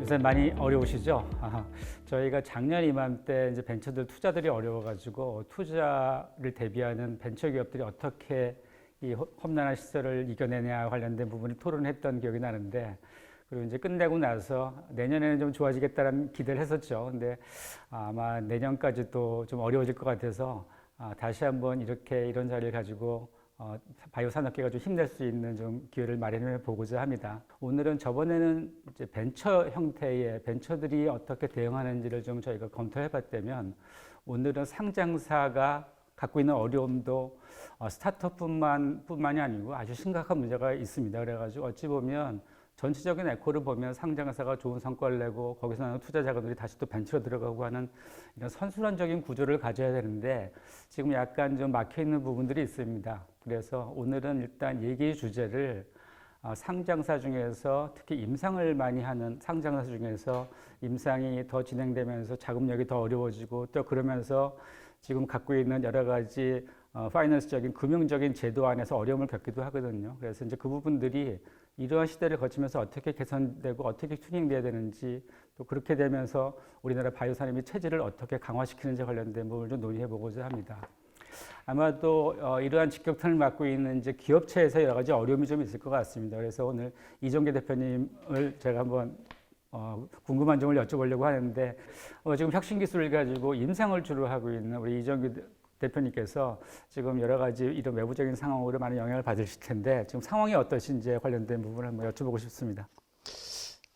요새 많이 어려우시죠? 저희가 작년 이맘때 이제 벤처들 투자들이 어려워가지고 투자를 대비하는 벤처 기업들이 어떻게 이 험난한 시설을 이겨내냐 관련된 부분을 토론했던 기억이 나는데, 그리고 이제 끝내고 나서 내년에는 좀 좋아지겠다는 기대를 했었죠. 근데 아마 내년까지도 좀 어려워질 것 같아서 다시 한번 이렇게 이런 자리를 가지고 바이오 산업계가 좀 힘낼 수 있는 좀 기회를 마련해 보고자 합니다. 오늘은 저번에는 이제 벤처 형태의 벤처들이 어떻게 대응하는지를 좀 저희가 검토해 봤다면, 오늘은 상장사가 갖고 있는 어려움도 스타트업뿐만이 아니고 아주 심각한 문제가 있습니다. 그래가지고 어찌 보면 전체적인 에코를 보면 상장사가 좋은 성과를 내고 거기서 나오는 투자 자금들이 다시 또 벤처로 들어가고 하는 이런 선순환적인 구조를 가져야 되는데, 지금 약간 좀 막혀 있는 부분들이 있습니다. 그래서 오늘은 일단 얘기 주제를 상장사 중에서 특히 임상을 많이 하는 상장사 중에서 임상이 더 진행되면서 자금력이 더 어려워지고, 또 그러면서 지금 갖고 있는 여러 가지 파이낸스적인 금융적인 제도 안에서 어려움을 겪기도 하거든요. 그래서 이제 그 부분들이 이러한 시대를 거치면서 어떻게 개선되고 어떻게 튜닝돼야 되는지, 또 그렇게 되면서 우리나라 바이오 산업의 체질을 어떻게 강화시키는지 관련된 부분을 좀 논의해 보고자 합니다. 아마도 이러한 직격탄을 맞고 있는 이제 기업체에서 여러 가지 어려움이 좀 있을 것 같습니다. 그래서 오늘 이정계 대표님을 제가 한번 궁금한 점을 여쭤보려고 하는데, 지금 혁신 기술을 가지고 임상을 주로 하고 있는 우리 이정계 대표님께서 지금 여러 가지 이런 외부적인 상황으로 많은 영향을 받으실 텐데, 지금 상황이 어떠신지에 관련된 부분을 한번 여쭤보고 싶습니다.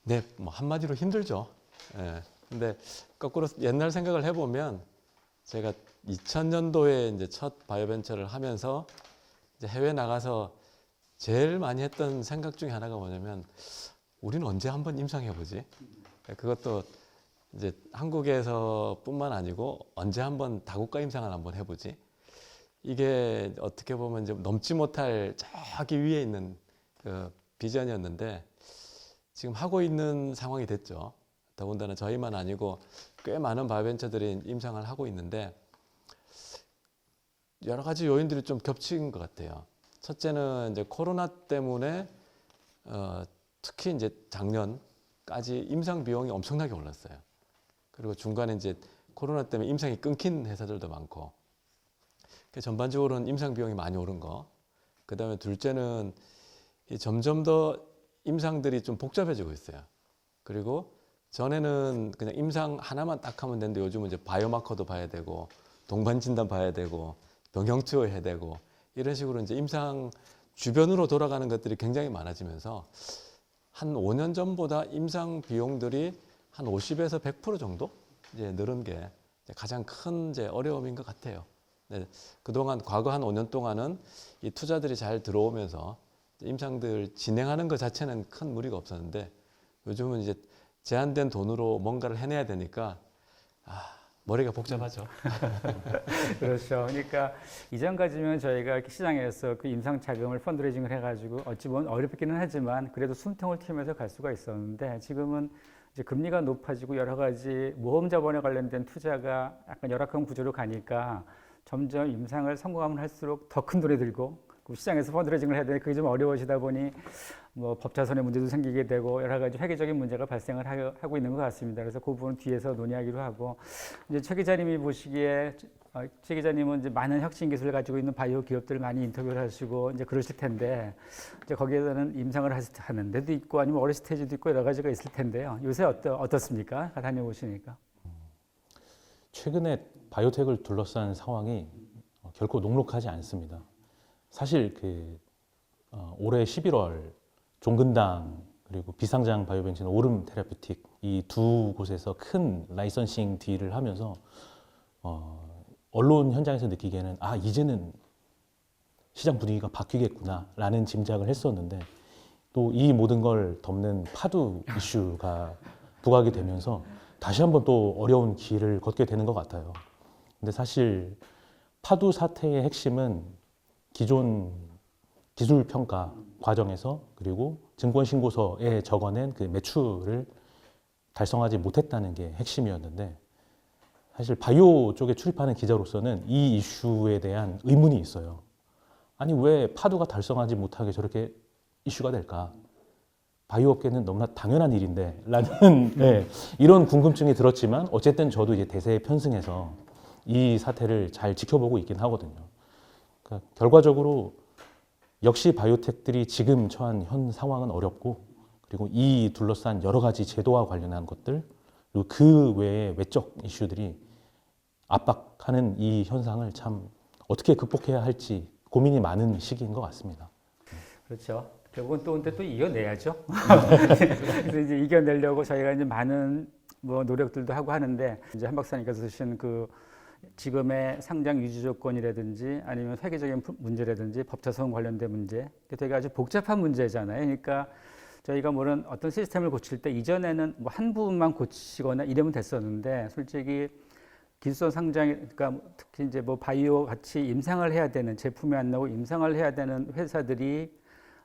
네, 뭐 한마디로 힘들죠. 예. 근데 거꾸로 옛날 생각을 해보면, 제가 2000년도에 이제 첫 바이오벤처를 하면서 이제 해외 나가서 제일 많이 했던 생각 중에 하나가 뭐냐면, 우리는 언제 한번 임상해보지? 그것도 이제 한국에서뿐만 아니고 언제 한번 다국가 임상을 한번 해보지? 이게 어떻게 보면 이제 넘지 못할 저기 위에 있는 그 비전이었는데, 지금 하고 있는 상황이 됐죠. 더군다나 저희만 아니고 꽤 많은 바이오벤처들이 임상을 하고 있는데, 여러 가지 요인들이 좀 겹친 것 같아요. 첫째는 이제 코로나 때문에 특히 이제 작년까지 임상 비용이 엄청나게 올랐어요. 그리고 중간에 이제 코로나 때문에 임상이 끊긴 회사들도 많고, 전반적으로는 임상 비용이 많이 오른 거. 그 다음에 둘째는 점점 더 임상들이 좀 복잡해지고 있어요. 그리고 전에는 그냥 임상 하나만 딱 하면 되는데, 요즘은 이제 바이오마커도 봐야 되고, 동반 진단 봐야 되고, 병형 투여해야 되고, 이런 식으로 이제 임상 주변으로 돌아가는 것들이 굉장히 많아지면서 한 5년 전보다 임상 비용들이 한 50에서 100% 정도 이제 늘은 게 가장 큰 이제 어려움인 것 같아요. 네, 그동안 과거 한 5년 동안은 이 투자들이 잘 들어오면서 임상들 진행하는 것 자체는 큰 무리가 없었는데, 요즘은 이제 제한된 돈으로 뭔가를 해내야 되니까 머리가 복잡하죠. 그렇죠. 그러니까 이전까지면 저희가 시장에서 그 임상 자금을 펀드레이징을 해가지고 어찌 보면 어렵기는 하지만 그래도 숨통을 틔면서 갈 수가 있었는데, 지금은 이제 금리가 높아지고 여러 가지 모험 자본에 관련된 투자가 약간 열악한 구조로 가니까 점점 임상을 성공하면 할수록 더 큰 돈이 들고, 시장에서 펀드레이징을 해야 되니 그게 좀 어려워지다 보니 뭐 법자선의 문제도 생기게 되고 여러 가지 회계적인 문제가 발생을 하고 있는 것 같습니다. 그래서 그 부분은 뒤에서 논의하기로 하고, 이제 최 기자님이 보시기에 최 기자님은 이제 많은 혁신 기술을 가지고 있는 바이오 기업들을 많이 인터뷰를 하시고 이제 그러실 텐데, 이제 거기에서는 임상을 하는 데도 있고 아니면 어린 스테이지도 있고 여러 가지가 있을 텐데요. 요새 어떻습니까? 다녀보시니까. 최근에 바이오텍을 둘러싼 상황이 결코 녹록하지 않습니다. 사실 올해 11월 종근당 그리고 비상장 바이오벤처는 오름 테라퓨틱 이 두 곳에서 큰 라이선싱 딜을 하면서 언론 현장에서 느끼기에는 이제는 시장 분위기가 바뀌겠구나라는 짐작을 했었는데, 또 이 모든 걸 덮는 파두 이슈가 부각이 되면서 다시 한번 또 어려운 길을 걷게 되는 것 같아요. 근데 사실 파두 사태의 핵심은 기존 기술 평가 과정에서 그리고 증권 신고서에 적어낸 그 매출을 달성하지 못했다는 게 핵심이었는데, 사실 바이오 쪽에 출입하는 기자로서는 이 이슈에 대한 의문이 있어요. 아니 왜 파두가 달성하지 못하게 저렇게 이슈가 될까? 바이오 업계는 너무나 당연한 일인데 라는 네, 이런 궁금증이 들었지만 어쨌든 저도 이제 대세에 편승해서 이 사태를 잘 지켜보고 있긴 하거든요. 그러니까 결과적으로 역시 바이오텍들이 지금 처한 현 상황은 어렵고 그리고 이 둘러싼 여러 가지 제도와 관련한 것들 그리고 그 외의 외적 이슈들이 압박하는 이 현상을 참 어떻게 극복해야 할지 고민이 많은 시기인 것 같습니다. 그렇죠. 결국은 또 근데 또 이겨내야죠. 그래서 이제 이겨내려고 저희가 이제 많은 뭐 노력들도 하고 하는데 이제 한 박사님께서 쓰신 그 지금의 상장 유지 조건이라든지 아니면 회계적인 문제라든지 법차성 관련된 문제, 되게 아주 복잡한 문제잖아요. 그러니까 저희가 뭐는 어떤 시스템을 고칠 때 이전에는 뭐 한 부분만 고치거나 이러면 됐었는데 솔직히 기술성 상장, 그러니까 특히 이제 뭐 바이오 같이 임상을 해야 되는 제품이 안 나오고 임상을 해야 되는 회사들이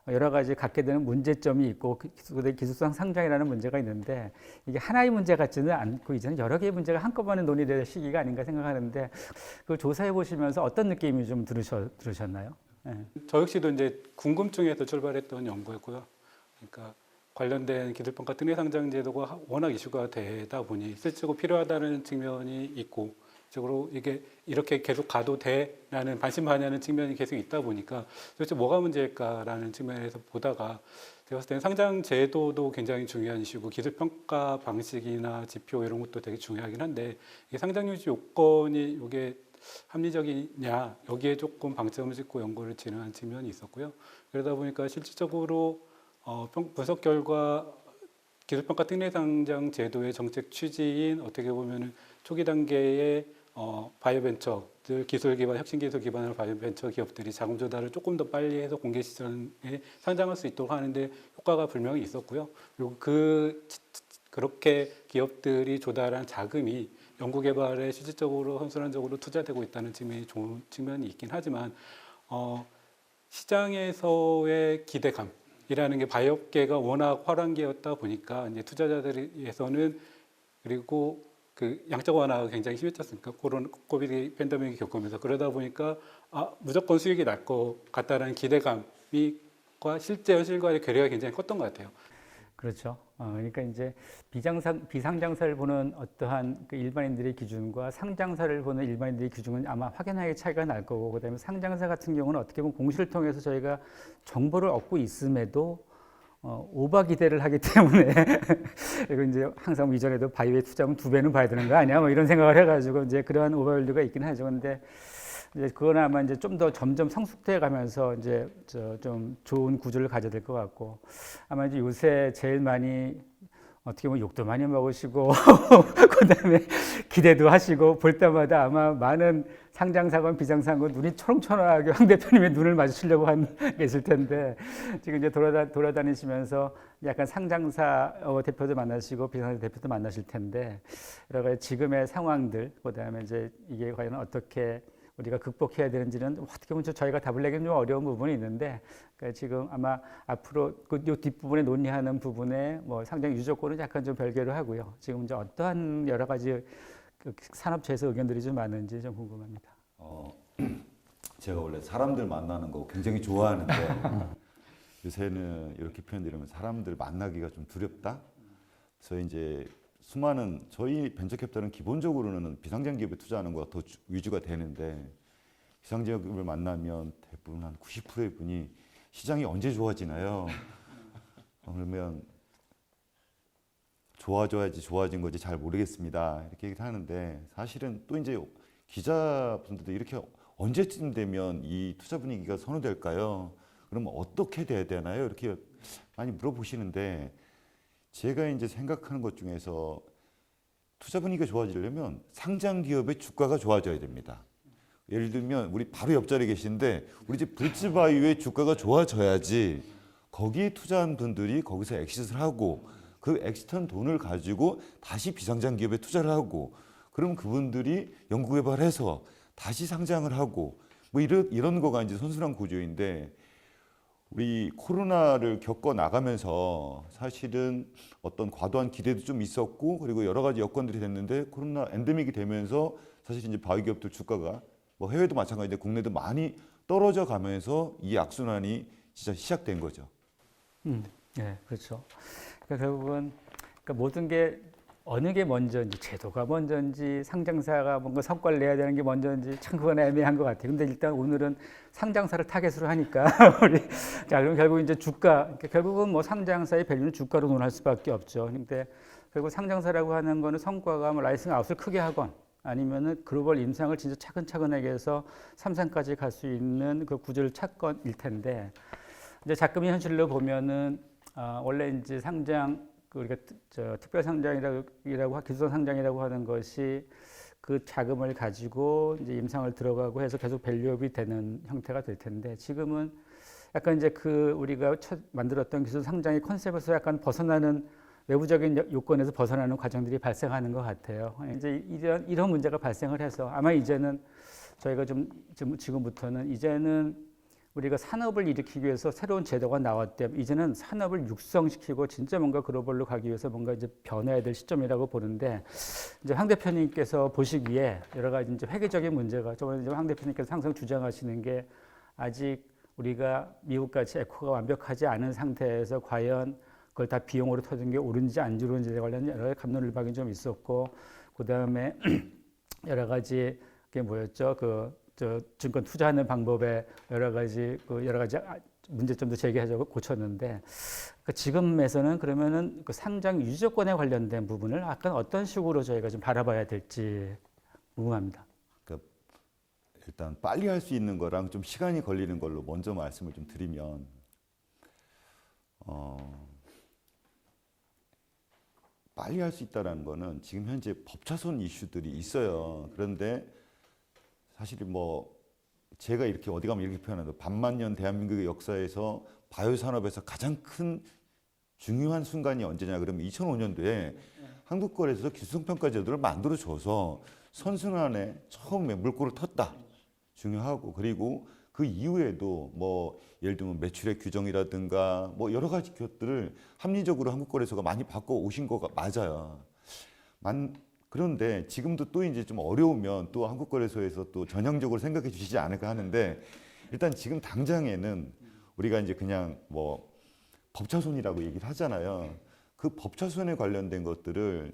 여러 가지 갖게 되는 문제점이 있고 기술성 상장이라는 문제가 있는데 이게 하나의 문제 같지는 않고 이제는 여러 개의 문제가 한꺼번에 논의될 시기가 아닌가 생각하는데 그 조사해 보시면서 어떤 느낌이 좀 들으셨나요? 네. 저 역시도 이제 궁금증에서 출발했던 연구였고요. 그러니까 관련된 기술평가 특례 상장 제도가 워낙 이슈가 되다 보니 실제로 필요하다는 측면이 있고 적으로 이게 이렇게 계속 가도 돼라는 반신반의하는 측면이 계속 있다 보니까 도대체 뭐가 문제일까라는 측면에서 보다가 제가 봤을 때는 상장 제도도 굉장히 중요한 이슈고 기술평가 방식이나 지표 이런 것도 되게 중요하긴 한데 이게 상장 유지 요건이 이게 합리적이냐 여기에 조금 방점을 찍고 연구를 진행한 측면이 있었고요. 그러다 보니까 실질적으로 분석 결과 기술평가 특례 상장 제도의 정책 취지인 어떻게 보면은 초기 단계의 바이오벤처들 기술 기반 혁신 기술 기반으로 바이오벤처 기업들이 자금 조달을 조금 더 빨리 해서 공개 시장에 상장할 수 있도록 하는데 효과가 분명히 있었고요. 그리고 그렇게 기업들이 조달한 자금이 연구 개발에 실질적으로 선순환적으로 투자되고 있다는 측면이 좋은 측면이 있긴 하지만 시장에서의 기대감이라는 게 바이오업계가 워낙 활황기였다 보니까 이제 투자자들에서는 그리고 그 양적 완화가 굉장히 심했지 않습니까? 코비드 팬데믹이 겪으면서 그러다 보니까 무조건 수익이 날 것 같다라는 기대감과 실제 현실과의 괴리가 굉장히 컸던 것 같아요. 그렇죠. 그러니까 이제 비상장사를 보는 어떠한 그 일반인들의 기준과 상장사를 보는 일반인들의 기준은 아마 확연하게 차이가 날 거고, 그다음에 상장사 같은 경우는 어떻게 보면 공시를 통해서 저희가 정보를 얻고 있음에도 오바 기대를 하기 때문에 그리고 이제 항상 이전에도 바이오에 투자하면 2배는 봐야 되는 거 아니야? 뭐 이런 생각을 해가지고 이제 그러한 오버밸류가 있긴 하죠. 근데 이제 그건 아마 이제 좀 더 점점 성숙돼 가면서 이제 좀 좋은 구조를 가져야 될 것 같고, 아마 이제 요새 제일 많이 어떻게 보면 욕도 많이 먹으시고 그다음에 기대도 하시고 볼 때마다 아마 많은 상장사건 비상사건 눈이 초롱초롱하게 황 대표님의 눈을 마주치려고 계실 텐데, 지금 이제 돌아다니시면서 약간 상장사 대표도 만나시고 비상사 대표도 만나실 텐데, 여러 가지 지금의 상황들, 그다음에 이제 이게 과연 어떻게 우리가 극복해야 되는지는 어떻게 보면 저희가 답을 내기는 좀 어려운 부분이 있는데, 그러니까 지금 아마 앞으로 요 뒷부분에 논의하는 부분에 뭐 상장 유조건은 약간 좀 별개로 하고요. 지금 이제 어떠한 여러 가지 그 산업체에서 의견들이 좀 많은지 좀 궁금합니다. 제가 원래 사람들 만나는 거 굉장히 좋아하는데 요새는 이렇게 표현드리면 사람들 만나기가 좀 두렵다. 그래서 이제 수많은 저희 벤처캐피탈은 기본적으로는 비상장 기업에 투자하는 거가 더 위주가 되는데, 비상장 기업을 만나면 대부분 한 90%의 분이 시장이 언제 좋아지나요? 그러면 좋아져야지 좋아진 거지 잘 모르겠습니다, 이렇게 얘기를 하는데, 사실은 또 이제 기자분들도 이렇게 언제쯤 되면 이 투자 분위기가 선호될까요? 그러면 어떻게 돼야 되나요? 이렇게 많이 물어보시는데, 제가 이제 생각하는 것 중에서 투자 분위기가 좋아지려면 상장 기업의 주가가 좋아져야 됩니다. 예를 들면 우리 바로 옆자리에 계신데 우리 집 브릿지바이오의 주가가 좋아져야지 거기에 투자한 분들이 거기서 엑시트를 하고 그 엑시트한 돈을 가지고 다시 비상장 기업에 투자를 하고, 그럼 그분들이 연구개발해서 다시 상장을 하고 뭐 이런 거가 이제 선순환 구조인데, 우리 코로나를 겪어 나가면서 사실은 어떤 과도한 기대도 좀 있었고, 그리고 여러 가지 여건들이 됐는데 코로나 엔데믹이 되면서 사실 이제 바이오 기업들 주가가 뭐 해외도 마찬가지인데 국내도 많이 떨어져 가면서 이 악순환이 진짜 시작된 거죠. 네, 그렇죠. 그러니까 결국은 모든 게 어느 게 먼저인지, 제도가 먼저인지, 상장사가 뭔가 성과를 내야 되는 게 먼저인지 참 그건 애매한 것 같아요. 근데 일단 오늘은 상장사를 타겟으로 하니까 우리 자 그럼 결국 이제 주가, 그러니까 결국은 뭐 상장사의 밸류는 주가로 논할 수밖에 없죠. 근데 결국 상장사라고 하는 거는 성과가 뭐 라이센스 아웃을 크게 하건 아니면은 글로벌 임상을 진짜 차근차근하게 해서 3상까지 갈 수 있는 그 구조를 찾건일 텐데 이제 자금의 현실로 보면은 원래 이제 상장 우리가 특별 상장이라고 기술 상장이라고 하는 것이 그 자금을 가지고 이제 임상을 들어가고 해서 계속 밸류업이 되는 형태가 될 텐데 지금은 약간 이제 그 우리가 만들었던 기술 상장의 컨셉에서 약간 벗어나는 외부적인 요건에서 벗어나는 과정들이 발생하는 것 같아요. 이제 이런 문제가 발생을 해서 아마 이제는 저희가 좀 지금부터는 이제는 우리가 산업을 일으키기 위해서 새로운 제도가 나왔대요. 이제는 산업을 육성시키고 진짜 뭔가 글로벌로 가기 위해서 뭔가 이제 변해야 될 시점이라고 보는데 이제 황 대표님께서 보시기에 여러 가지 이제 회계적인 문제가 저번에 이제 황 대표님께서 항상 주장하시는 게 아직 우리가 미국같이 에코가 완벽하지 않은 상태에서 과연 그걸 다 비용으로 터진 게 옳은지 안 옳은지에 관련 여러 가지 갑론을박이 좀 있었고 그 다음에 여러 가지 게 뭐였죠? 증권 투자하는 방법에 여러 가지 문제점도 제기하자고 고쳤는데 지금에서는 그러면은 그 상장 유지 조건에 관련된 부분을 약간 어떤 식으로 저희가 좀 바라봐야 될지 궁금합니다. 그러니까 일단 빨리 할 수 있는 거랑 좀 시간이 걸리는 걸로 먼저 말씀을 좀 드리면 빨리 할 수 있다라는 거는 지금 현재 법차손 이슈들이 있어요. 그런데 사실 뭐 제가 이렇게 어디 가면 이렇게 표현하는데 반만년 대한민국의 역사에서 바이오 산업에서 가장 큰 중요한 순간이 언제냐 그러면 2005년도에 한국거래소에서 기술평가 제도를 만들어 줘서 선순환에 처음에 물꼬를 텄다. 중요하고 그리고 그 이후에도 뭐 예를 들면 매출액 규정이라든가 뭐 여러 가지 것들을 합리적으로 한국거래소가 많이 바꿔 오신 거가 맞아요. 그런데 지금도 또 이제 좀 어려우면 또 한국거래소에서 또 전향적으로 생각해 주시지 않을까 하는데 일단 지금 당장에는 우리가 이제 그냥 뭐 법차손이라고 얘기를 하잖아요. 그 법차손에 관련된 것들을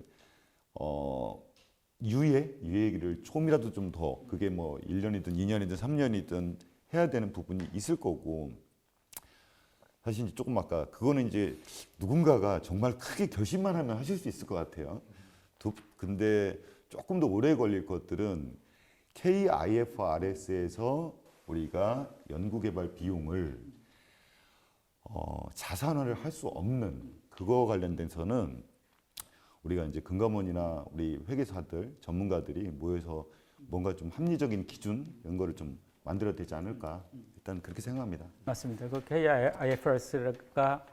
유예를 조금이라도 좀 더 그게 뭐 1년이든 2년이든 3년이든 해야 되는 부분이 있을 거고 사실 이제 조금 아까 그거는 이제 누군가가 정말 크게 결심만 하면 하실 수 있을 것 같아요. 근데 조금 더 오래 걸릴 것들은 KIFRS에서 우리가 연구개발 비용을 자산화를 할 수 없는 그거 관련돼서는 우리가 이제 금감원이나 우리 회계사들 전문가들이 모여서 뭔가 좀 합리적인 기준 이런 거를 좀 만들어야 되지 않을까 일단 그렇게 생각합니다. 맞습니다. 그 KIFRS가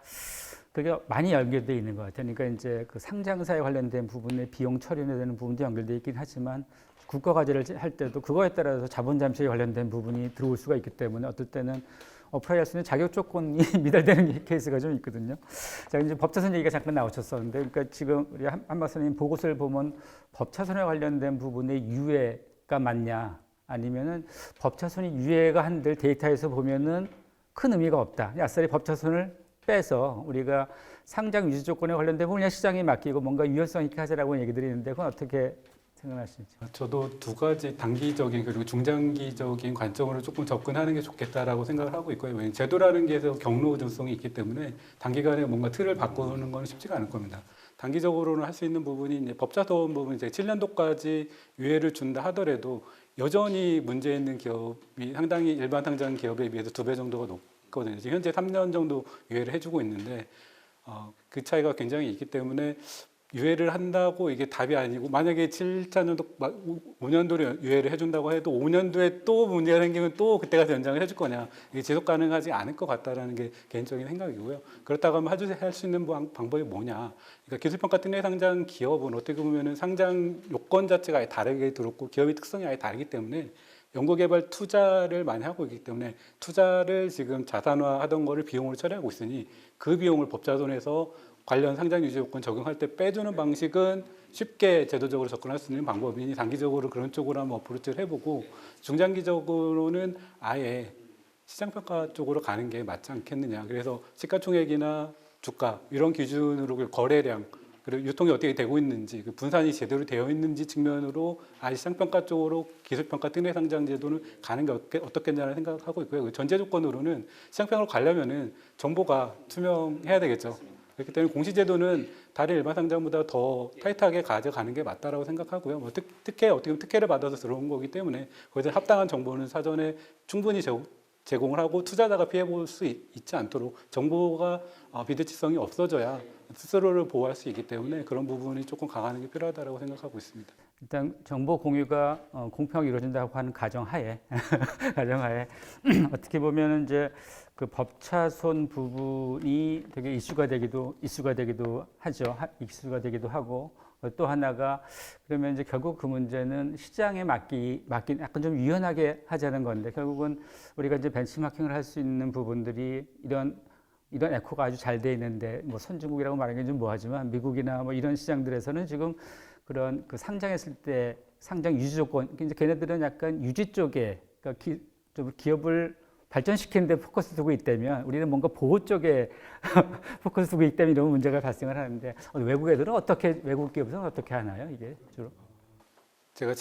그게 많이 연결되어 있는 것 같아요. 그러니까 이제 그 상장사에 관련된 부분에 비용 처리해야 되는 부분도 연결되어 있긴 하지만 국가 과제를 할 때도 그거에 따라서 자본 잠식에 관련된 부분이 들어올 수가 있기 때문에 어떨 때는 어플라이 할 수 있는 자격 조건이 미달되는 케이스가 좀 있거든요. 자, 이제 법차손 얘기가 잠깐 나오셨었는데, 그러니까 지금 우리 한 박사님 보고서를 보면 법차손에 관련된 부분의 유예가 맞냐, 아니면은 법차손이 유예가 한들 데이터에서 보면은 큰 의미가 없다. 아싸리 법차손을 빼서 우리가 상장 유지 조건에 관련된 부분 그냥 시장에 맡기고 뭔가 유연성 있게 하자라고 얘기들이 있는데 그건 어떻게 생각하시는지? 저도 두 가지 단기적인 그리고 중장기적인 관점으로 조금 접근하는 게 좋겠다라고 생각을 하고 있고요. 왜냐하면 제도라는 게 경로 의존성이 있기 때문에 단기간에 뭔가 틀을 바꾸는 건 쉽지가 않을 겁니다. 단기적으로는 할 수 있는 부분이 이제 법차손 부분 이제 7년도까지 유예를 준다 하더라도 여전히 문제 있는 기업이 상당히 일반 상장 기업에 비해서 2배 정도가 높거든요. 지금 현재 3년 정도 유예를 해주고 있는데 그 차이가 굉장히 있기 때문에 유예를 한다고 이게 답이 아니고 만약에 7차년도 5년도를 유예를 해준다고 해도 5년도에 또 문제가 생기면 또 그때 가서 연장을 해줄 거냐 이게 지속 가능하지 않을 것 같다라는 게 개인적인 생각이고요. 그렇다고 하면 할 수 있는 방법이 뭐냐? 그러니까 기술평가 특례 상장 기업은 어떻게 보면은 상장 요건 자체가 아예 다르게 들었고 기업의 특성이 아예 다르기 때문에 연구개발 투자를 많이 하고 있기 때문에 투자를 지금 자산화하던 거를 비용으로 처리하고 있으니 그 비용을 법차손에서 관련 상장 유지 요건 적용할 때 빼주는 방식은 쉽게 제도적으로 접근할 수 있는 방법이니 단기적으로 그런 쪽으로 한번 어프로치를 해보고 중장기적으로는 아예 시장평가 쪽으로 가는 게 맞지 않겠느냐. 그래서 시가총액이나 주가 이런 기준으로 그 거래량 그리고 유통이 어떻게 되고 있는지 그 분산이 제대로 되어 있는지 측면으로 아예 시장평가 쪽으로 기술평가 특례 상장 제도는 가는 게 어떻겠냐는 생각하고 있고요. 그 전제 조건으로는 시장평가를 가려면은 정보가 투명해야 되겠죠. 그렇기 때문에 공시제도는 다른 일반 상장보다 더 타이트하게 가져가는 게 맞다라고 생각하고요. 뭐 특혜 어떻게 보면 특혜를 받아서 들어온 거기 때문에 거기서 합당한 정보는 사전에 충분히 제공을 하고 투자자가 피해 볼 수 있지 않도록 정보가 비대칭성이 없어져야 스스로를 보호할 수 있기 때문에 그런 부분이 조금 강화하는 게 필요하다고 생각하고 있습니다. 일단 정보 공유가 공평하게 이루어진다고 하는 가정하에 가정하에 어떻게 보면 이제 그 법차손 부분이 되게 이슈가 되기도 하죠. 이슈가 되기도 하고 또 하나가 그러면 이제 결국 그 문제는 시장에 맡긴 약간 좀 유연하게 하자는 건데 결국은 우리가 이제 벤치마킹을 할 수 있는 부분들이 이런 에코가 아주 잘 돼 있는데 뭐 선진국이라고 말하기는 좀 뭐하지만 미국이나 뭐 이런 시장들에서는 지금 그런 그 상장했을 때 상장 유지 조건 이제 걔네들은 약간 유지 쪽에 그러니까 좀 기업을 발전시키는 데 포커스 두고 있다면 우리는 뭔가 보호 쪽에 포커스 두고 있다면 이런 문제가 발생을 하는데 외국 애들은 외국 기업은 어떻게 하나요 이게 주로? 제가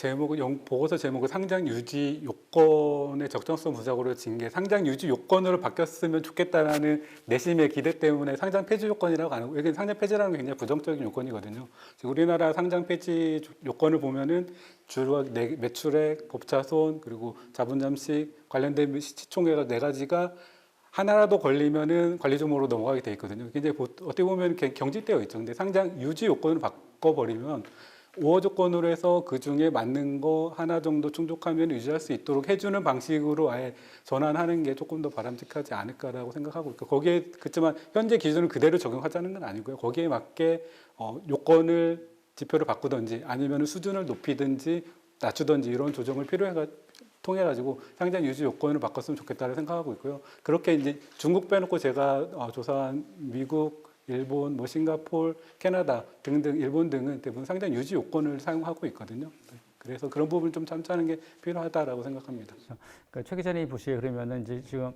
보고서 제목을 상장 유지 요건의 적정성 분석으로 진 게 상장 유지 요건으로 바뀌었으면 좋겠다라는 내심의 기대 때문에 상장 폐지 요건이라고 하는 거예요. 여기 상장 폐지라는 게 굉장히 부정적인 요건이거든요. 우리나라 상장 폐지 요건을 보면은 주로 매출액, 법차손, 그리고 자본 잠식 관련된 시총에서 4가지가 하나라도 걸리면은 관리 종목으로 넘어가게 돼 있거든요. 굉장히 어떻게 보면 경직되어 있죠. 근데 상장 유지 요건을 바꿔버리면 5호 조건으로 해서 그 중에 맞는 거 하나 정도 충족하면 유지할 수 있도록 해주는 방식으로 아예 전환하는 게 조금 더 바람직하지 않을까라고 생각하고 있고 거기에 그렇지만 현재 기준을 그대로 적용하자는 건 아니고요. 거기에 맞게 요건을 지표를 바꾸든지 아니면 수준을 높이든지 낮추든지 이런 조정을 통해 가지고 상장 유지 요건을 바꿨으면 좋겠다고 생각하고 있고요. 그렇게 이제 중국 빼놓고 제가 조사한 미국 일본, 뭐 싱가포르, 캐나다 등등 일본 등은 대부분 상장 유지 요건을 사용하고 있거든요. 그래서 그런 부분 좀 참조하는 게 필요하다라고 생각합니다. 그러니까 최 기자님이 보시기에 그러면은 이제 지금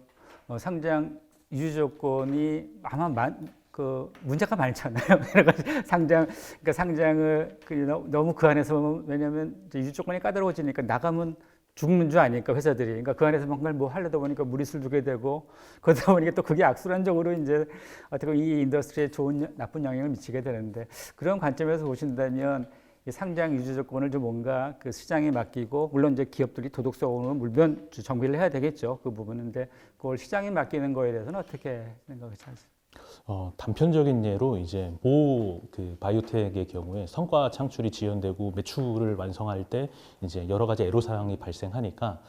상장 유지 조건이 아마 그 문제가 많잖아요. 그러니까 상장을 너무 그 안에서 왜냐하면 유지 조건이 까다로워지니까 나가면 죽는 줄 아니까 회사들이 그러니까 그 안에서 뭔가를 뭐 하려다 보니까 무리수를 두게 되고 그러다 보니까 또 그게 악순환적으로 이제 어떻게 보면 이 인더스트리에 나쁜 영향을 미치게 되는데 그런 관점에서 보신다면 이 상장 유지 조건을 좀 뭔가 그 시장에 맡기고 물론 이제 기업들이 도덕성으로 물론 정비를 해야 되겠죠 그 부분인데 그걸 시장에 맡기는 거에 대해서는 어떻게 생각하세요? 단편적인 예로 이제 모 그 바이오텍의 경우에 성과 창출이 지연되고 매출을 완성할 때 이제 여러 가지 애로사항이 발생하니까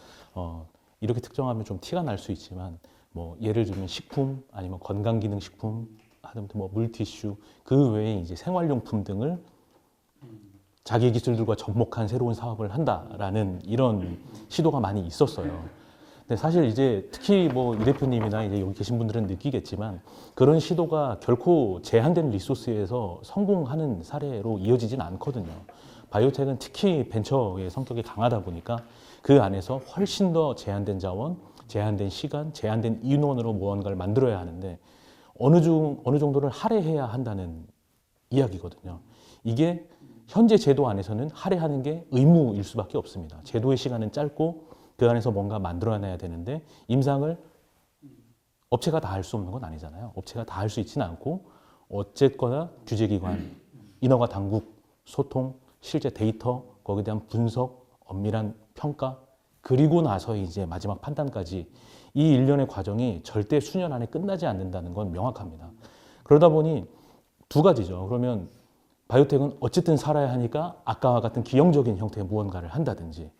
이렇게 특정하면 좀 티가 날 수 있지만 뭐 예를 들면 식품 아니면 건강기능식품 하다못해 뭐 물티슈 그 외에 이제 생활용품 등을 자기 기술들과 접목한 새로운 사업을 한다라는 이런 시도가 많이 있었어요. 근데 사실 이제 특히 뭐 이 대표님이나 이제 여기 계신 분들은 느끼겠지만 그런 시도가 결코 제한된 리소스에서 성공하는 사례로 이어지진 않거든요. 바이오텍은 특히 벤처의 성격이 강하다 보니까 그 안에서 훨씬 더 제한된 자원, 제한된 시간, 제한된 인원으로 무언가를 만들어야 하는데 어느 정도를 할애해야 한다는 이야기거든요. 이게 현재 제도 안에서는 할애하는 게 의무일 수밖에 없습니다. 제도의 시간은 짧고 그 안에서 뭔가 만들어내야 되는데 임상을 업체가 다 할 수 없는 건 아니잖아요. 업체가 다 할 수 있지는 않고 어쨌거나 규제기관, 인허가 당국, 소통, 실제 데이터, 거기에 대한 분석, 엄밀한 평가 그리고 나서 이제 마지막 판단까지 이 일련의 과정이 절대 수년 안에 끝나지 않는다는 건 명확합니다. 그러다 보니 두 가지죠. 그러면 바이오텍은 어쨌든 살아야 하니까 아까와 같은 기형적인 형태의 무언가를 한다든지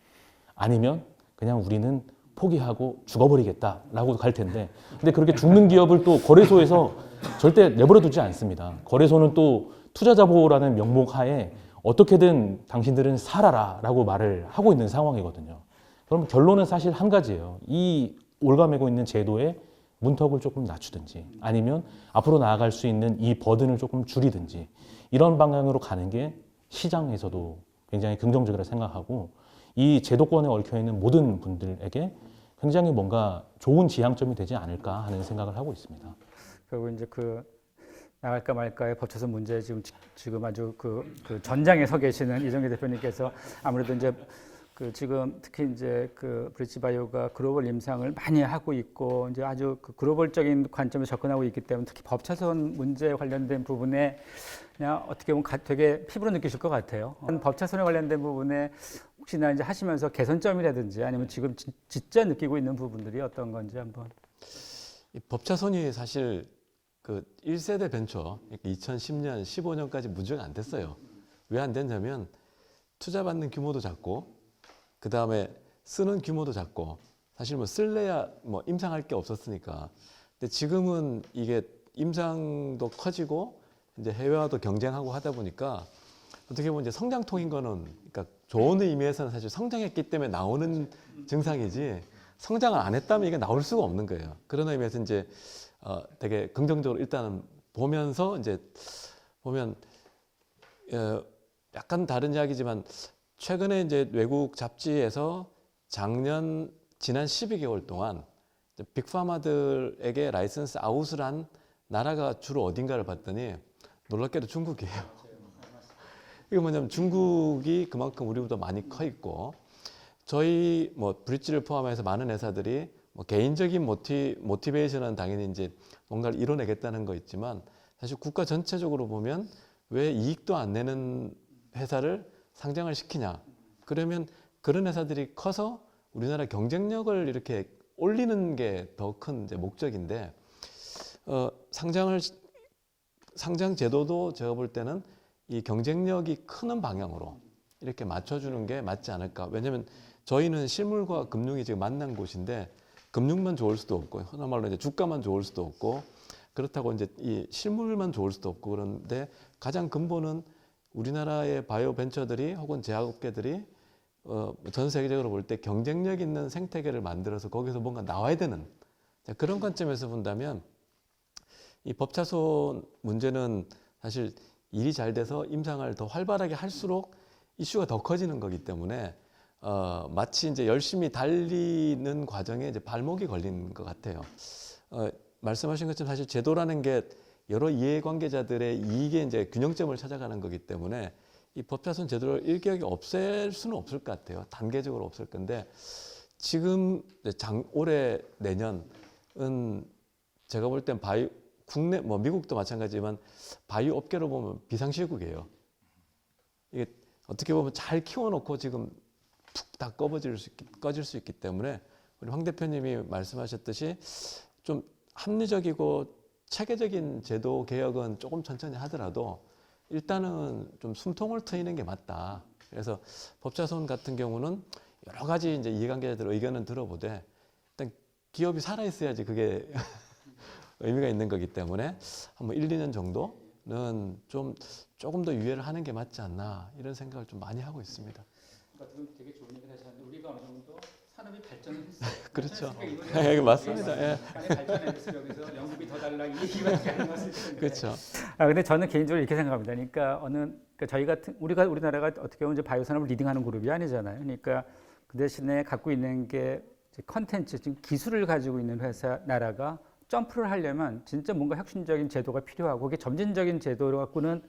아니면 그냥 우리는 포기하고 죽어버리겠다라고 갈 텐데 근데 그렇게 죽는 기업을 또 거래소에서 절대 내버려 두지 않습니다. 거래소는 또 투자자 보호라는 명목 하에 어떻게든 당신들은 살아라라고 말을 하고 있는 상황이거든요. 그럼 결론은 사실 한 가지예요. 이 올가매고 있는 제도의 문턱을 조금 낮추든지 아니면 앞으로 나아갈 수 있는 이 버든을 조금 줄이든지 이런 방향으로 가는 게 시장에서도 굉장히 긍정적이라 생각하고 이 제도권에 얽혀있는 모든 분들에게 굉장히 뭔가 좋은 지향점이 되지 않을까 하는 생각을 하고 있습니다. 그리고 이제 그 나갈까 말까의 법차선 문제 지금 아주 그 전장에 서 계시는 이정기 대표님께서 아무래도 이제 지금 특히 이제 브릿지바이오가 글로벌 임상을 많이 하고 있고 이제 아주 글로벌적인 관점에서 접근하고 있기 때문에 특히 법차선 문제에 관련된 부분에 그냥 어떻게 보면 되게 피부로 느끼실 것 같아요. 법차선에 관련된 부분에 혹시나 이제 하시면서 개선점이라든지 아니면 지금 진짜 느끼고 있는 부분들이 어떤 건지 한번. 이 법차선이 사실 1세대 벤처 2010년, 15년까지 문제가 안 됐어요. 왜 안 됐냐면 투자받는 규모도 작고 그 다음에 쓰는 규모도 작고 사실 쓸래야 임상할 게 없었으니까. 근데 지금은 이게 임상도 커지고 이제 해외와도 경쟁하고 하다 보니까 어떻게 보면 이제 성장통인 거는 그러니까 좋은 의미에서는 사실 성장했기 때문에 나오는 증상이지 성장을 안 했다면 이게 나올 수가 없는 거예요. 그런 의미에서 이제 되게 긍정적으로 일단은 보면서 이제 보면 약간 다른 이야기지만 최근에 이제 외국 잡지에서 지난 12개월 동안 빅파마들에게 라이선스 아웃을 한 나라가 주로 어딘가를 봤더니 놀랍게도 중국이에요. 이거 뭐냐면 중국이 그만큼 우리보다 많이 커 있고 저희 브릿지를 포함해서 많은 회사들이 개인적인 모티베이션은 당연히 이제 뭔가를 이뤄내겠다는 거 있지만 사실 국가 전체적으로 보면 왜 이익도 안 내는 회사를 상장을 시키냐. 그러면 그런 회사들이 커서 우리나라 경쟁력을 이렇게 올리는 게 더 큰 목적인데 상장 제도도 제가 볼 때는 이 경쟁력이 크는 방향으로 이렇게 맞춰주는 게 맞지 않을까. 왜냐하면 저희는 실물과 금융이 지금 만난 곳인데 금융만 좋을 수도 없고 흔한 말로 이제 주가만 좋을 수도 없고 그렇다고 이제 이 실물만 좋을 수도 없고 그런데 가장 근본은 우리나라의 바이오 벤처들이 혹은 제약업계들이 전 세계적으로 볼 때 경쟁력 있는 생태계를 만들어서 거기서 뭔가 나와야 되는 그런 관점에서 본다면 이 법차손 문제는 사실 일이 잘 돼서 임상을 더 활발하게 할수록 이슈가 더 커지는 거기 때문에 마치 이제 열심히 달리는 과정에 이제 발목이 걸리는 것 같아요. 말씀하신 것처럼 사실 제도라는 게 여러 이해관계자들의 이익의 이제 균형점을 찾아가는 거기 때문에 이 법차손 제도를 일격에 없앨 수는 없을 것 같아요. 단계적으로 없을 건데 지금 올해 내년은 제가 볼 땐 국내 미국도 마찬가지지만 바이오 업계로 보면 비상시국이에요. 이게 어떻게 보면 잘 키워놓고 지금 툭 다 꺼질 수 있기 때문에 우리 황 대표님이 말씀하셨듯이 좀 합리적이고 체계적인 제도 개혁은 조금 천천히 하더라도 일단은 좀 숨통을 트이는 게 맞다. 그래서 법차손 같은 경우는 여러 가지 이제 이해관계자들 의견은 들어보되 일단 기업이 살아 있어야지 그게 의미가 있는 거기 때문에 한번 1, 2년 정도는 조금 더 유예를 하는 게 맞지 않나 이런 생각을 좀 많이 하고 있습니다. 그러니까 되게 좋은 얘기를 하셨는데 우리가 어느 정도 산업이 발전을 했어요. 그렇죠. 네, 맞습니다. 예. 발전해서 여기서 연구비 더 달라 이 얘기밖에 안 나왔을 텐데. 그렇죠. 근데 저는 개인적으로 이렇게 생각합니다. 그러니까 저희 같은 우리나라가 어떻게 보면 이제 바이오 산업을 리딩하는 그룹이 아니잖아요. 그러니까 그 대신에 갖고 있는 게 컨텐츠, 지금 기술을 가지고 있는 나라가 점프를 하려면 진짜 뭔가 혁신적인 제도가 필요하고 그게 점진적인 제도로 갖고는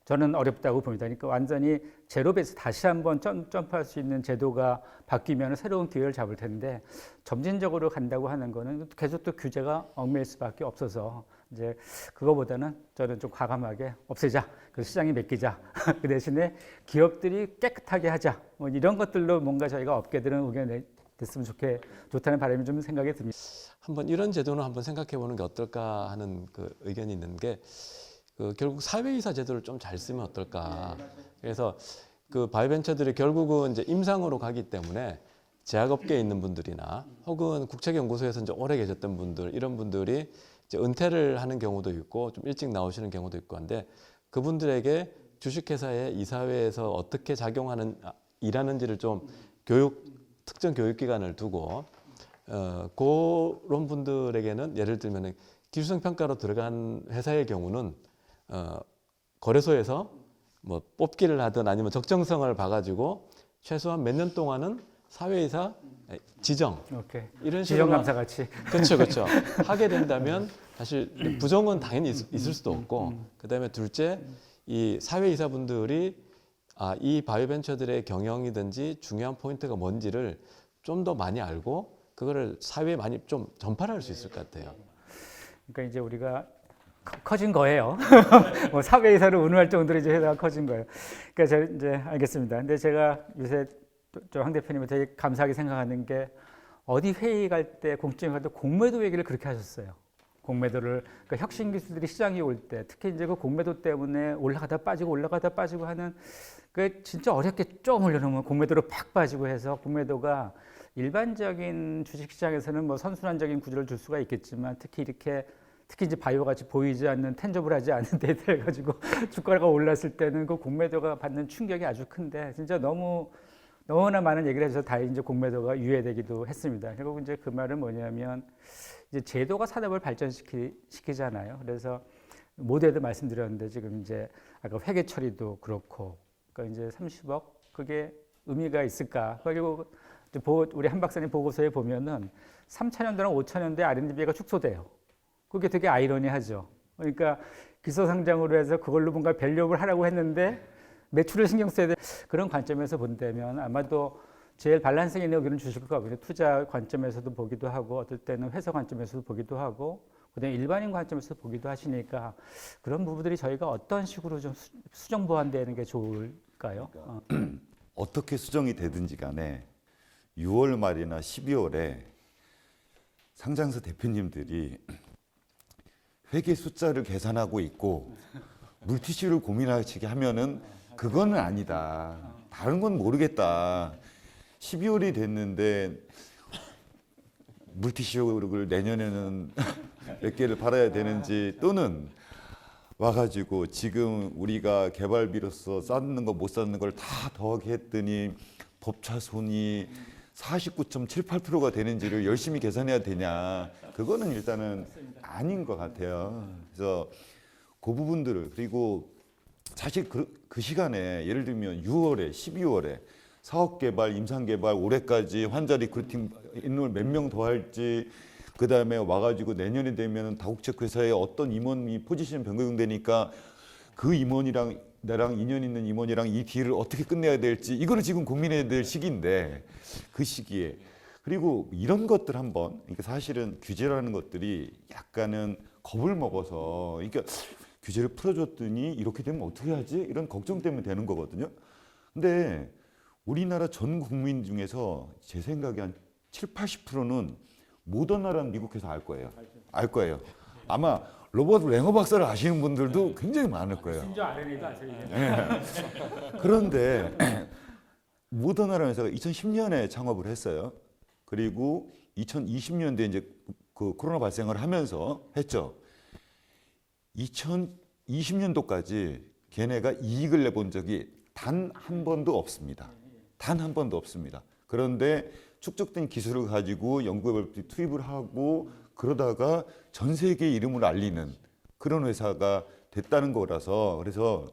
저는 어렵다고 봅니다. 그러니까 완전히 제로베이스 다시 한번 점프할 수 있는 제도가 바뀌면 새로운 기회를 잡을 텐데 점진적으로 간다고 하는 거는 계속 또 규제가 얽매일 수밖에 없어서 이제 그거보다는 저는 좀 과감하게 없애자, 그 시장에 맡기자, 그 대신에 기업들이 깨끗하게 하자, 이런 것들로 뭔가 저희가 업계들은 의견 됐으면 좋다는 바람이 좀 생각이 듭니다. 한번 이런 제도는 한번 생각해 보는 게 어떨까 하는 그 의견이 있는 게 결국 사회이사 제도를 좀 잘 쓰면 어떨까. 그래서 그 바이오벤처들이 결국은 이제 임상으로 가기 때문에 제약업계에 있는 분들이나 혹은 국책연구소에서 이제 오래 계셨던 분들 이런 분들이 이제 은퇴를 하는 경우도 있고 좀 일찍 나오시는 경우도 있고 한데 그분들에게 주식회사의 이사회에서 어떻게 일하는지를 좀 특정 교육기관을 두고 그런 분들에게는 예를 들면 기술성 평가로 들어간 회사의 경우는 거래소에서 뽑기를 하든 아니면 적정성을 봐가지고 최소한 몇 년 동안은 사회이사 지정 오케이. 이런 식으로 지정감사 같이. 그렇죠, 그렇죠. 하게 된다면 사실 부정은 당연히 있을 수도 없고, 그다음에 둘째 이 사회이사분들이 이 바이오벤처들의 경영이든지 중요한 포인트가 뭔지를 좀 더 많이 알고 그거를 사회에 많이 좀 전파할 수 있을 것 같아요. 그러니까 이제 우리가 커진 거예요. 뭐 사회이사로 운운할 정도로 이제 회사가 커진 거예요. 그러니까 제가 이제 알겠습니다. 근데 제가 요새 황 대표님을 되게 감사하게 생각하는 게 어디 회의 갈 때 공적인 갈 때 공매도 얘기를 그렇게 하셨어요. 공매도를 그러니까 혁신 기술들이 시장에 올 때 특히 이제 그 공매도 때문에 올라가다 빠지고 하는 그 진짜 어렵게 좀 올려놓으면 공매도로 팍 빠지고 해서 공매도가 일반적인 주식시장에서는 뭐 선순환적인 구조를 줄 수가 있겠지만 특히 이제 바이오 같이 보이지 않는 텐저블하지 않은 데이터를 가지고 주가가 올랐을 때는 그 공매도가 받는 충격이 아주 큰데 진짜 너무나 많은 얘기를 해서 다행히 이제 공매도가 유예되기도 했습니다. 결국 이제 그 말은 뭐냐면 이제 제도가 산업을 발전시키잖아요. 그래서 모두에도 말씀드렸는데 지금 이제 아까 회계 처리도 그렇고 그러니까 이제 30억 그게 의미가 있을까? 그리고 우리 한 박사님 보고서에 보면은 3차년도랑 5차년도에 R&D비가 축소돼요. 그게 되게 아이러니하죠. 그러니까 기소상장으로 해서 그걸로 뭔가 밸류업을 하라고 했는데 매출을 신경 써야 돼. 그런 관점에서 본다면 아마도 제일 밸런스 있는 의견을 주실 것 같거든요. 투자 관점에서도 보기도 하고 어떨 때는 회사 관점에서도 보기도 하고 그다음에 일반인 관점에서 보기도 하시니까 그런 부분들이 저희가 어떤 식으로 좀 수정 보완되는 게 좋을까요? 어떻게 수정이 되든지 간에 6월 말이나 12월에 상장사 대표님들이 회계 숫자를 계산하고 있고 물티슈를 고민하시게 하면은 그거는 아니다. 다른 건 모르겠다. 12월이 됐는데 물티슈를 내년에는 몇 개를 팔아야 되는지 또는 와가지고 지금 우리가 개발비로서 쌓는 거 못 쌓는 걸 다 더하게 했더니 법차손이 49.78%가 되는지를 열심히 계산해야 되냐. 그거는 일단은 아닌 것 같아요. 그래서 그 부분들을 그리고 사실 그 시간에 예를 들면 6월에 12월에 사업 개발, 임상 개발 올해까지 환자 리크루팅 인물 몇 명 더 할지 그 다음에 와가지고 내년이 되면 다국적 회사에 어떤 임원이 포지션 변경되니까 그 임원이랑 나랑 인연 있는 임원이랑 이 딜을 어떻게 끝내야 될지 이거를 지금 고민해야 될 시기인데 그 시기에 그리고 이런 것들 한번 그러니까 사실은 규제라는 것들이 약간은 겁을 먹어서 그러니까 규제를 풀어줬더니 이렇게 되면 어떻게 하지? 이런 걱정 때문에 되는 거거든요. 근데 우리나라 전 국민 중에서 제 생각에 한 70~80%는 모더나라는 미국 회사 알 거예요. 알 거예요. 아마 로버트 랭어 박사를 아시는 분들도 굉장히 많을 거예요. 심지어 RNA도 아세요. 네. 그런데 모더나라는 회사가 2010년에 창업을 했어요. 그리고 2020년도에 이제 그 코로나 발생을 하면서 했죠. 2020년도까지 걔네가 이익을 내본 적이 단 한 번도 없습니다. 단 한 번도 없습니다. 그런데 축적된 기술을 가지고 연구개발비 투입을 하고 그러다가 전 세계 이름을 알리는 그런 회사가 됐다는 거라서 그래서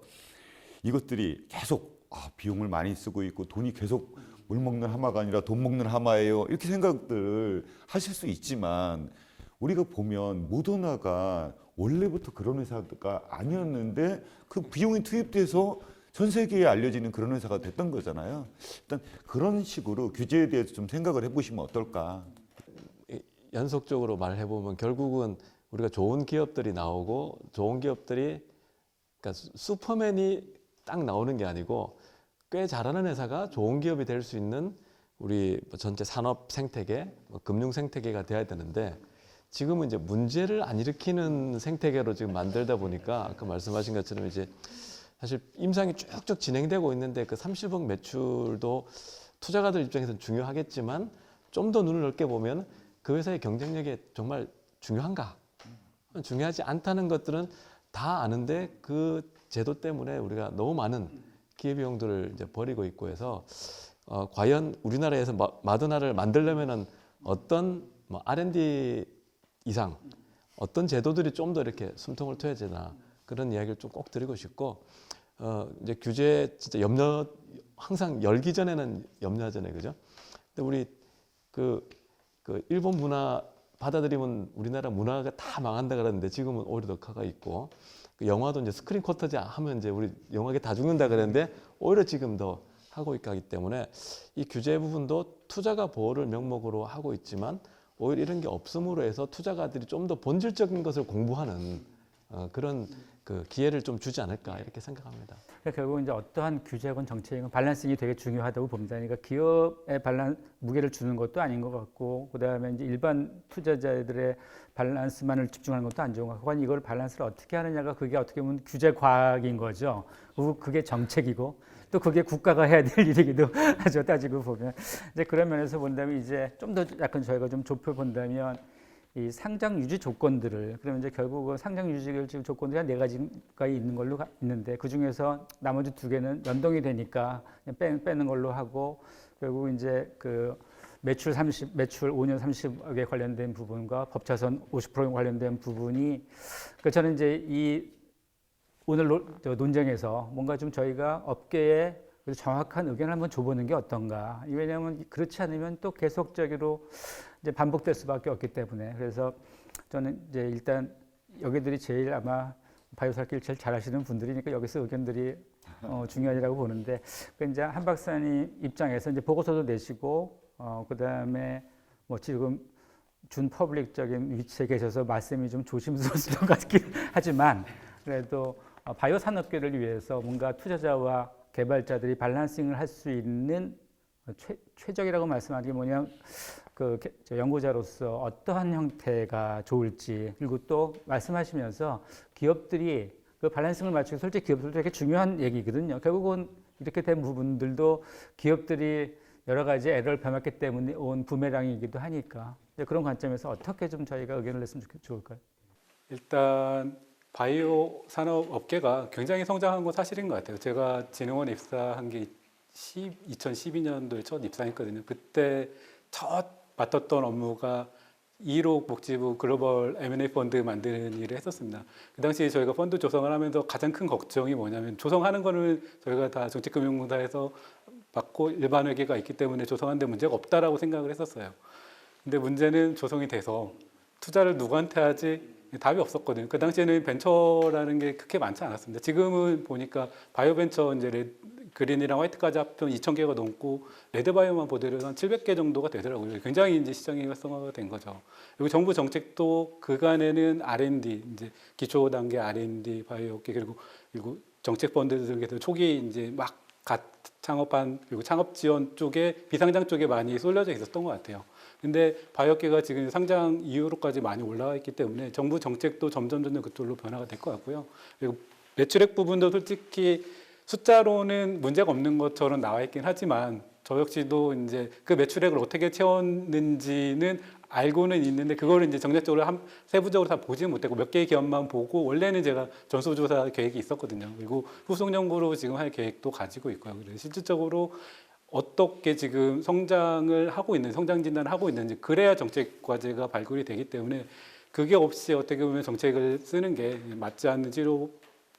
이것들이 계속 비용을 많이 쓰고 있고 돈이 계속 물 먹는 하마가 아니라 돈 먹는 하마예요. 이렇게 생각들 하실 수 있지만 우리가 보면 모더나가 원래부터 그런 회사가 아니었는데 그 비용이 투입돼서 전 세계에 알려지는 그런 회사가 됐던 거잖아요. 일단 그런 식으로 규제에 대해서 좀 생각을 해보시면 어떨까. 연속적으로 말해보면 결국은 우리가 좋은 기업들이 나오고 좋은 기업들이 그러니까 슈퍼맨이 딱 나오는 게 아니고 꽤 잘하는 회사가 좋은 기업이 될 수 있는 우리 전체 산업 생태계, 금융 생태계가 돼야 되는데 지금은 이제 문제를 안 일으키는 생태계로 지금 만들다 보니까 아까 말씀하신 것처럼 이제 사실 임상이 쭉쭉 진행되고 있는데 그 30억 매출도 투자가들 입장에서는 중요하겠지만 좀 더 눈을 넓게 보면 그 회사의 경쟁력이 정말 중요한가? 중요하지 않다는 것들은 다 아는데 그 제도 때문에 우리가 너무 많은 기회비용들을 이제 버리고 있고 해서 과연 우리나라에서 마더나를 만들려면은 어떤 R&D 이상 어떤 제도들이 좀 더 이렇게 숨통을 트여야 되나 그런 이야기를 좀 꼭 드리고 싶고 이제 규제 진짜 항상 열기 전에는 염려하잖아요, 그죠? 근데 우리 그 일본 문화 받아들이면 우리나라 문화가 다 망한다 그러는데 지금은 오히려 덕화가 있고 그 영화도 이제 스크린 쿼터제 하면 이제 우리 영화계 다 죽는다 그러는데 오히려 지금 더 하고 있기 때문에 이 규제 부분도 투자가 보호를 명목으로 하고 있지만 오히려 이런 게 없음으로 해서 투자가들이 좀 더 본질적인 것을 공부하는 그런 그 기회를 좀 주지 않을까 이렇게 생각합니다. 그러니까 결국 이제 어떠한 규제건 정책이건 밸런싱이 되게 중요하다고 봅니다. 그러니까 기업의 무게를 주는 것도 아닌 것 같고, 그다음에 이제 일반 투자자들의 밸런스만을 집중하는 것도 안 좋은 것 같고, 이걸 밸런스를 어떻게 하느냐가 그게 어떻게 보면 규제 과학인 거죠. 그리고 그게 정책이고 또 그게 국가가 해야 될 일이기도 하죠. 따지고 보면 이제 그런 면에서 본다면 이제 좀 더 약간 저희가 좀 좁혀 본다면. 이 상장 유지 조건들을 그러면 이제 결국은 상장 유지 조건들이 한 4가지가 있는 걸로 있는데 그 중에서 나머지 2개는 연동이 되니까 빼는 걸로 하고 결국 이제 그 매출 5년 30억에 관련된 부분과 법차선 50%에 관련된 부분이 그 저는 이제 이 오늘 논쟁에서 뭔가 좀 저희가 업계에 정확한 의견을 한번 줘보는 게 어떤가. 왜냐하면 그렇지 않으면 또 계속적으로 이제 반복될 수밖에 없기 때문에 그래서 저는 이제 일단 여기들이 제일 아마 바이오사키를 제일 잘하시는 분들이니까 여기서 의견들이 중요하다고 보는데 그 이제 한 박사님 입장에서 이제 보고서도 내시고 그다음에 뭐 지금 준 퍼블릭적인 위치에 계셔서 말씀이 좀 조심스러울 것 같긴 하지만 그래도 바이오 산업계를 위해서 뭔가 투자자와 개발자들이 밸런싱을 할 수 있는 최적이라고 말씀하는 게 뭐냐 그 연구자로서 어떠한 형태가 좋을지 그리고 또 말씀하시면서 기업들이 그 밸런싱을 맞추기 솔직히 기업들도 되게 중요한 얘기거든요. 결국은 이렇게 된 부분들도 기업들이 여러 가지 에러를 범했기 때문에 온 부메랑이기도 하니까 그런 관점에서 어떻게 좀 저희가 의견을 냈으면 좋을까요? 일단 바이오 산업 업계가 굉장히 성장한 건 사실인 것 같아요. 제가 진흥원에 입사한 게 2012년도에 첫 입사했거든요. 그때 첫 맡았던 업무가 2록 복지부 글로벌 M&A 펀드 만드는 일을 했었습니다. 그 당시에 저희가 펀드 조성을 하면서 가장 큰 걱정이 뭐냐면 조성하는 거는 저희가 다 정책금융공사에서 받고 일반 회계가 있기 때문에 조성하는데 문제가 없다라고 생각을 했었어요. 근데 문제는 조성이 돼서 투자를 누구한테 하지 답이 없었거든요. 그 당시에는 벤처라는 게 그렇게 많지 않았습니다. 지금은 보니까 바이오 벤처 이제 그린이랑 화이트까지 합치면 2,000개가 넘고 레드바이오만 보더라도 한 700개 정도가 되더라고요. 굉장히 이제 시장이 활성화가 된 거죠. 그리고 정부 정책도 그간에는 R&D 이제 기초 단계 R&D 바이오 업계 그리고 정책 펀드들에서 초기 이제 막 갓 창업한 그리고 창업 지원 쪽에 비상장 쪽에 많이 쏠려져 있었던 것 같아요. 근데 바이오업계가 지금 상장 이후로까지 많이 올라와 있기 때문에 정부 정책도 점점 그쪽으로 변화가 될 것 같고요. 그리고 매출액 부분도 솔직히 숫자로는 문제가 없는 것처럼 나와 있긴 하지만 저 역시도 이제 그 매출액을 어떻게 채웠는지는 알고는 있는데 그거를 이제 정략적으로 세부적으로 다 보지는 못했고 몇 개의 기업만 보고 원래는 제가 전수조사 계획이 있었거든요. 그리고 후속 연구로 지금 할 계획도 가지고 있고요. 그래서 실질적으로 어떻게 지금 성장을 하고 있는 성장 진단을 하고 있는지 그래야 정책 과제가 발굴이 되기 때문에 그게 없이 어떻게 보면 정책을 쓰는 게 맞지 않는 치료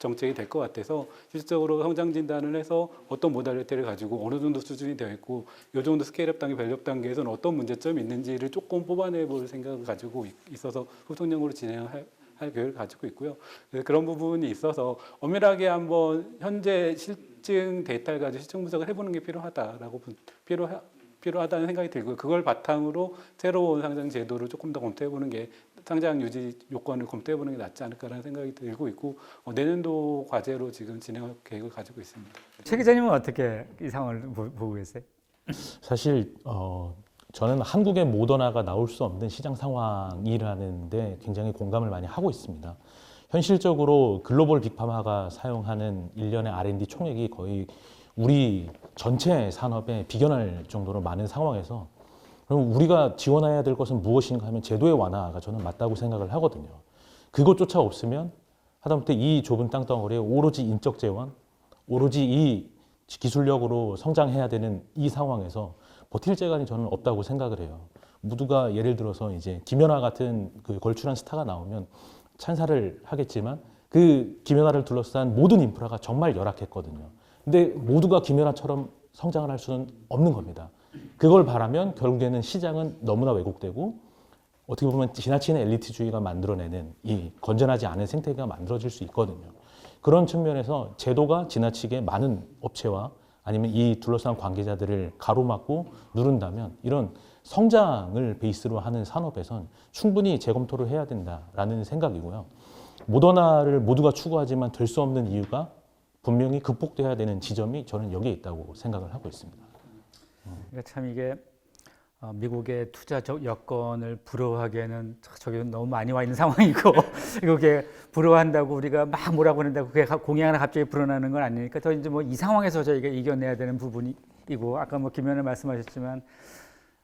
정책이 될 것 같아서 실질적으로 성장 진단을 해서 어떤 모달리티를 가지고 어느 정도 수준이 되어 있고 이 정도 스케일업 단계, 밸류업 단계에서는 어떤 문제점이 있는지를 조금 뽑아내 볼 생각을 가지고 있어서 후속연구로 진행할 계획을 가지고 있고요. 그런 부분이 있어서 엄밀하게 한번 현재 실증 데이터를 가지고 실증 분석을 해보는 게 필요하다는 생각이 들고요. 그걸 바탕으로 새로운 상장 제도를 조금 더 검토해보는 게 상장 유지 요건을 검토해보는 게 낫지 않을까라는 생각이 들고 있고 내년도 과제로 지금 진행할 계획을 가지고 있습니다. 최 기자님은 어떻게 이 상황을 보고 계세요? 사실 저는 한국의 모더나가 나올 수 없는 시장 상황이라는데 굉장히 공감을 많이 하고 있습니다. 현실적으로 글로벌 빅파마가 사용하는 1년의 R&D 총액이 거의 우리 전체 산업에 비견할 정도로 많은 상황에서 그럼 우리가 지원해야 될 것은 무엇인가 하면 제도의 완화가 저는 맞다고 생각을 하거든요. 그것조차 없으면 하다못해 이 좁은 땅덩어리에 오로지 인적 재원, 오로지 이 기술력으로 성장해야 되는 이 상황에서 버틸 재간이 저는 없다고 생각을 해요. 모두가 예를 들어서 이제 김연아 같은 그 걸출한 스타가 나오면 찬사를 하겠지만 그 김연아를 둘러싼 모든 인프라가 정말 열악했거든요. 근데 모두가 김연아처럼 성장을 할 수는 없는 겁니다. 그걸 바라면 결국에는 시장은 너무나 왜곡되고 어떻게 보면 지나치는 엘리트주의가 만들어내는 이 건전하지 않은 생태계가 만들어질 수 있거든요. 그런 측면에서 제도가 지나치게 많은 업체와 아니면 이 둘러싼 관계자들을 가로막고 누른다면 이런 성장을 베이스로 하는 산업에선 충분히 재검토를 해야 된다라는 생각이고요. 모던화를 모두가 추구하지만 될 수 없는 이유가 분명히 극복돼야 되는 지점이 저는 여기에 있다고 생각을 하고 있습니다. 그러니까 참 이게 미국의 투자 여건을 부러워하기에는 저기 너무 많이 와 있는 상황이고 이게 부러워한다고 우리가 막 뭐라고 한다고 그게 공약 하나 갑자기 불어나는 건 아니니까 더 이제 뭐 이 상황에서 저희가 이겨내야 되는 부분이고 아까 뭐 김 의원님 말씀하셨지만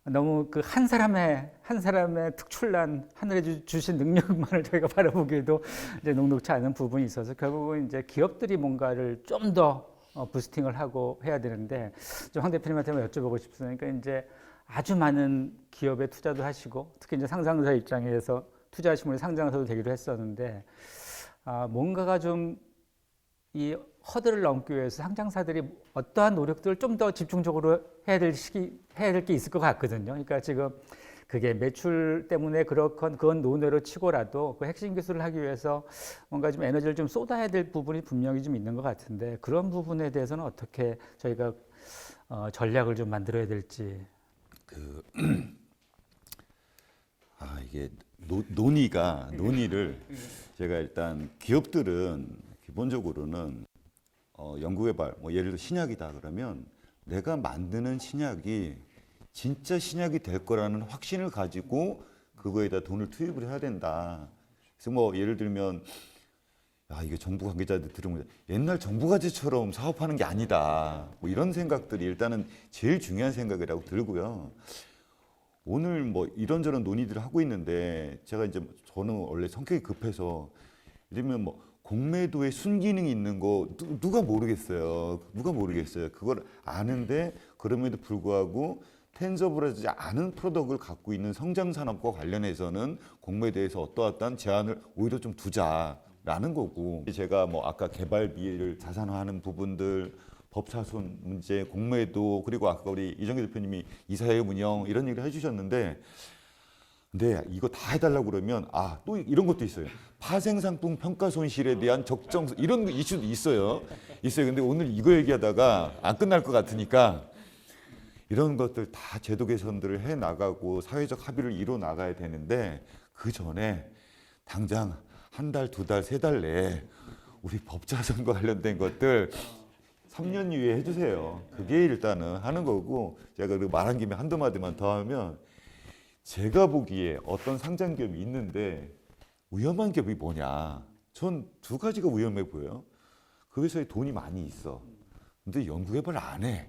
너무 그 한 사람의 특출난 하늘에 주신 능력만을 저희가 바라보기에도 이제 녹록치 않은 부분이 있어서 결국은 이제 기업들이 뭔가를 좀 더 부스팅을 하고 해야 되는데 황 대표님한테만 여쭤보고 싶으니까 이제 아주 많은 기업에 투자도 하시고 특히 이제 상장사 입장에서 투자하신 분이 상장사도 되기도 했었는데 뭔가가 좀 이 허들을 넘기 위해서 상장사들이 어떠한 노력들을 좀 더 집중적으로 해야 될 게 있을 것 같거든요. 그러니까 지금 그게 매출 때문에 그건 논외로 치고라도 그 핵심 기술을 하기 위해서 뭔가 좀 에너지를 좀 쏟아야 될 부분이 분명히 좀 있는 것 같은데 그런 부분에 대해서는 어떻게 저희가 전략을 좀 만들어야 될지. 이게 논의를 제가 일단 기업들은 기본적으로는 연구개발 뭐 예를 들어 신약이다 그러면 내가 만드는 신약이 진짜 신약이 될 거라는 확신을 가지고 그거에다 돈을 투입을 해야 된다. 그래서 뭐 예를 들면 이게 정부 관계자들 들으면 옛날 정부 가지처럼 사업하는 게 아니다. 뭐 이런 생각들이 일단은 제일 중요한 생각이라고 들고요. 오늘 뭐 이런저런 논의들을 하고 있는데 제가 이제 저는 원래 성격이 급해서 이러면 뭐 공매도에 순기능이 있는 거 누가 모르겠어요. 그걸 아는데 그럼에도 불구하고 텐저블하지 않은 프로덕트를 갖고 있는 성장 산업과 관련해서는 공매도에서 어떠한 제한을 오히려 좀 두자라는 거고 제가 뭐 아까 개발비를 자산화하는 부분들 법사손 문제, 공매도 그리고 아까 우리 이정규 대표님이 이사회의 운영 이런 얘기를 해주셨는데 근데 이거 다 해달라고 그러면 또 이런 것도 있어요. 파생상품 평가 손실에 대한 적정 이런 이슈도 있어요. 근데 오늘 이거 얘기하다가 안 끝날 것 같으니까 이런 것들 다 제도 개선들을 해 나가고 사회적 합의를 이뤄 나가야 되는데 그 전에 당장 한 달, 두 달, 세 달 내에 우리 법자선과 관련된 것들 3년 이후에 해주세요. 그게 일단은 하는 거고 제가 그 말한 김에 한두 마디만 더 하면 제가 보기에 어떤 상장 기업이 있는데 위험한 기업이 뭐냐? 전 두 가지가 위험해 보여요. 그 회사에 돈이 많이 있어. 근데 연구개발 안 해.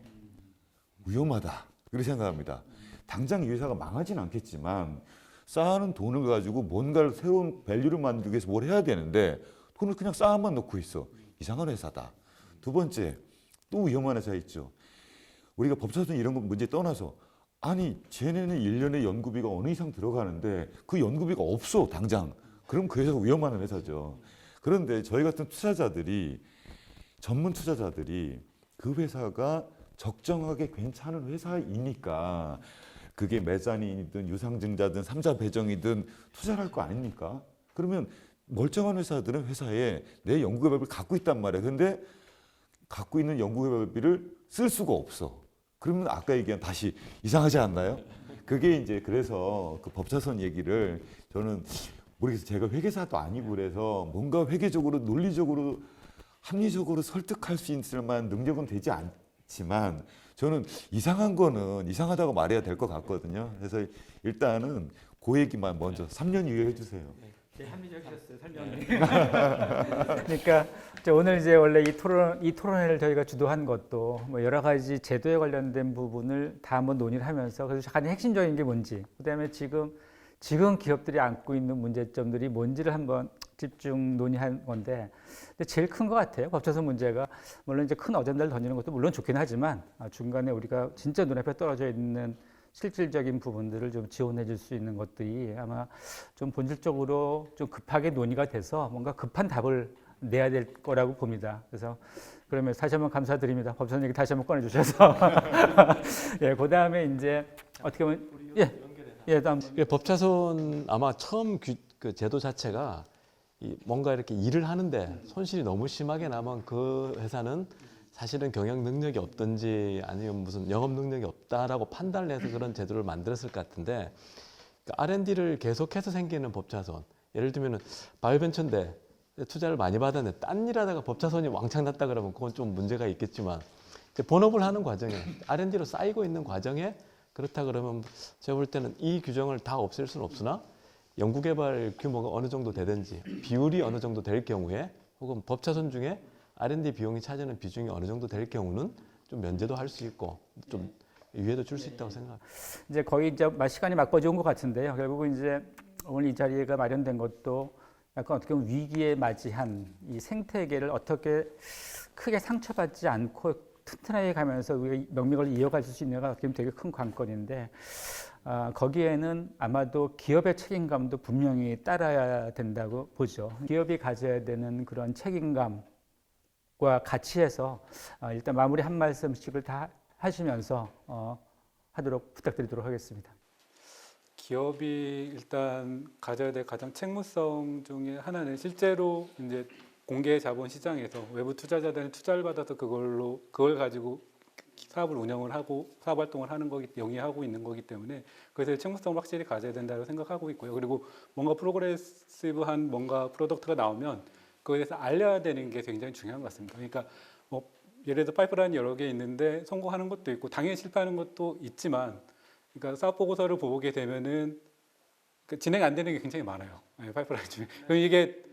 위험하다. 그렇게 생각합니다. 당장 이 회사가 망하진 않겠지만 쌓아놓은 돈을 가지고 뭔가를 새로운 밸류를 만들기 위해서 뭘 해야 되는데 돈을 그냥 쌓아만 놓고 있어. 이상한 회사다. 두 번째, 또 위험한 회사 있죠. 우리가 법사선 이런 거 문제 떠나서 아니 쟤네는 1년에 연구비가 어느 이상 들어가는데 그 연구비가 없어 당장. 그럼 그 회사가 위험한 회사죠. 그런데 저희 같은 투자자들이 전문 투자자들이 그 회사가 적정하게 괜찮은 회사이니까 그게 메자닌이든 유상증자든 삼자 배정이든 투자를 할 거 아닙니까? 그러면 멀쩡한 회사들은 회사에 내 연구개발비를 갖고 있단 말이에요. 근데 갖고 있는 연구개발비를 쓸 수가 없어. 그러면 아까 얘기한 다시 이상하지 않나요? 그게 이제 그래서 그 법사선 얘기를 저는 모르겠어요. 제가 회계사도 아니고 그래서 뭔가 회계적으로 논리적으로 합리적으로 설득할 수 있을 만한 능력은 되지 않지만 저는 이상한 거는 이상하다고 말해야 될 것 같거든요. 그래서 일단은 그 얘기만 먼저 3년 이후에 해주세요. 합리적이셨어요, 설명이. 그러니까 오늘 이제 원래 이 토론회를 저희가 주도한 것도 뭐 여러 가지 제도에 관련된 부분을 다 한번 논의를 하면서 그래서 가장 핵심적인 게 뭔지, 그다음에 지금 기업들이 안고 있는 문제점들이 뭔지를 한번 집중 논의한 건데, 근데 제일 큰 것 같아요. 법차선 문제가 물론 이제 큰 어젠다를 던지는 것도 물론 좋긴 하지만 중간에 우리가 진짜 눈앞에 떨어져 있는 실질적인 부분들을 좀 지원해 줄 수 있는 것들이 아마 좀 본질적으로 좀 급하게 논의가 돼서 뭔가 급한 답을 내야 될 거라고 봅니다. 그래서 그러면 다시 한번 감사드립니다. 법사님 얘기 다시 한번 꺼내주셔서. 예, 그 다음에 이제 어떻게 보면 다음. 법차손 아마 처음 그 제도 자체가 뭔가 이렇게 일을 하는데 손실이 너무 심하게 나면 그 회사는 사실은 경영 능력이 없든지 아니면 무슨 영업 능력이 없다라고 판단을 해서 그런 제도를 만들었을 것 같은데 R&D를 계속해서 생기는 법차손, 예를 들면은 바이오벤처인데 투자를 많이 받았는데 딴 일하다가 법차손이 왕창 났다 그러면 그건 좀 문제가 있겠지만 본업을 하는 과정에 R&D로 쌓이고 있는 과정에 그렇다 그러면 제가 볼 때는 이 규정을 다 없앨 수는 없으나 연구개발 규모가 어느 정도 되든지 비율이 어느 정도 될 경우에 혹은 법차손 중에 R&D 비용이 차지하는 비중이 어느 정도 될 경우는 좀 면제도 할 수 있고 좀 유예도 줄 수 있다고 생각합니다. 이제 거의 이제 시간이 막바지 온 것 같은데요. 결국은 이제 오늘 이 자리가 마련된 것도 약간 어떻게 보면 위기에 맞이한 이 생태계를 어떻게 크게 상처받지 않고 튼튼하게 가면서 우리가 명맥을 이어갈 수 있느냐가 어떻게 보면 되게 큰 관건인데 거기에는 아마도 기업의 책임감도 분명히 따라야 된다고 보죠. 기업이 가져야 되는 그런 책임감과 같이 해서 일단 마무리 한 말씀씩을 다 하시면서 하도록 부탁드리도록 하겠습니다. 기업이 일단 가져야 될 가장 책무성 중에 하나는 실제로 이제 공개 자본 시장에서 외부 투자자들은 투자를 받아서 그걸 가지고 사업을 운영을 하고 사업 활동을 하는 거기 영위하고 있는 거기 때문에 그래서 책무성을 확실히 가져야 된다고 생각하고 있고요. 그리고 뭔가 프로그레시브한 뭔가 프로덕트가 나오면 그거에 대해서 알려야 되는 게 굉장히 중요한 것 같습니다. 그러니까 뭐 예를 들어 파이프라인이 여러 개 있는데 성공하는 것도 있고 당연히 실패하는 것도 있지만 그러니까 사업 보고서를 보게 되면은 진행 안 되는 게 굉장히 많아요. 파이프라인 중에. 그럼 이게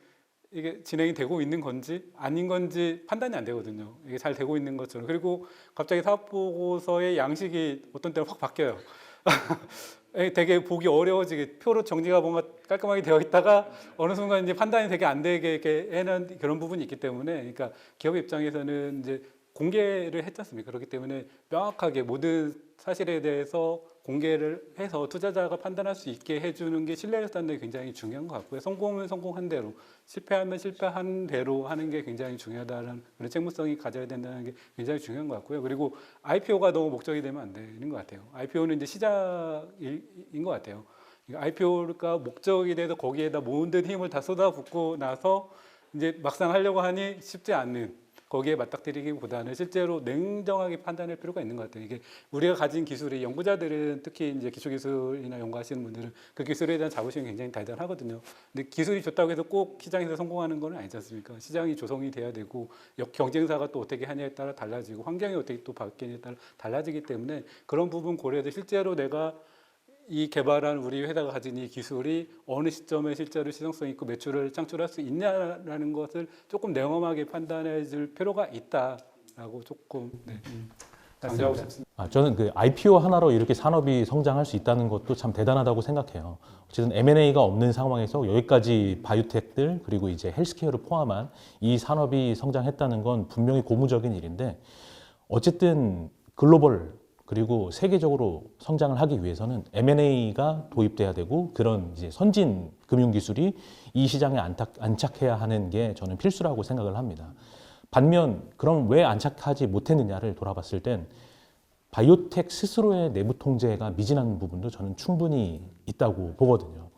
진행이 되고 있는 건지 아닌 건지 판단이 안 되거든요. 이게 잘 되고 있는 것처럼. 그리고 갑자기 사업 보고서의 양식이 어떤 때는 확 바뀌어요. 되게 보기 어려워지게 표로 정리가 뭔가 깔끔하게 되어 있다가 어느 순간 이제 판단이 되게 안 되게 해는 그런 부분이 있기 때문에 그러니까 기업 입장에서는 이제 공개를 했지 않습니까? 그렇기 때문에 명확하게 모든 사실에 대해서 공개를 해서 투자자가 판단할 수 있게 해주는 게 신뢰를 쌓는 게 굉장히 중요한 것 같고요. 성공은 성공한 대로, 실패하면 실패한 대로 하는 게 굉장히 중요하다는 그런 책무성이 가져야 된다는 게 굉장히 중요한 것 같고요. 그리고 IPO가 너무 목적이 되면 안 되는 것 같아요. IPO는 이제 시작인 것 같아요. IPO가 목적이 돼서 거기에다 모든 힘을 다 쏟아붓고 나서 이제 막상 하려고 하니 쉽지 않는 거기에 맞닥뜨리기보다는 실제로 냉정하게 판단할 필요가 있는 것 같아요. 이게 우리가 가진 기술이 연구자들은 특히 이제 기초기술이나 연구하시는 분들은 그 기술에 대한 자부심이 굉장히 대단하거든요. 근데 기술이 좋다고 해서 꼭 시장에서 성공하는 건 아니지 않습니까? 시장이 조성이 돼야 되고 경쟁사가 또 어떻게 하냐에 따라 달라지고 환경이 어떻게 또 바뀌냐에 따라 달라지기 때문에 그런 부분 고려해서 실제로 내가 이 개발한 우리 회사가 가진 이 기술이 어느 시점에 실제로 시장성 있고 매출을 창출할 수 있냐라는 것을 조금 냉엄하게 판단해 줄 필요가 있다라고 조금 강조하고 싶습니다. 저는 그 IPO 하나로 이렇게 산업이 성장할 수 있다는 것도 참 대단하다고 생각해요. 어쨌든 M&A가 없는 상황에서 여기까지 바이오텍들 그리고 이제 헬스케어를 포함한 이 산업이 성장했다는 건 분명히 고무적인 일인데 어쨌든 글로벌 그리고 세계적으로 성장을 하기 위해서는 M&A가 도입돼야 되고 그런 이제 선진 금융 기술이 이 시장에 안착해야 하는 게 저는 필수라고 생각을 합니다. 반면 그럼 왜 안착하지 못했느냐를 돌아봤을 땐 바이오텍 스스로의 내부 통제가 미진한 부분도 저는 충분히 있다고 보거든요.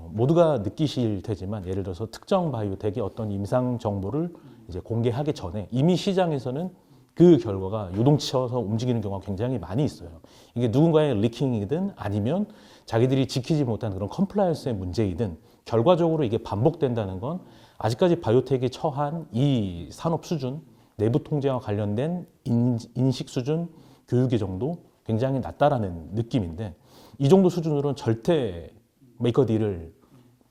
모두가 느끼실 테지만 예를 들어서 특정 바이오텍이 어떤 임상 정보를 이제 공개하기 전에 이미 시장에서는 그 결과가 요동쳐서 움직이는 경우가 굉장히 많이 있어요. 이게 누군가의 리킹이든 아니면 자기들이 지키지 못한 그런 컴플라이언스의 문제이든 결과적으로 이게 반복된다는 건 아직까지 바이오텍이 처한 이 산업 수준, 내부 통제와 관련된 인식 수준, 교육의 정도 굉장히 낮다라는 느낌인데 이 정도 수준으로는 절대 메이커 딜을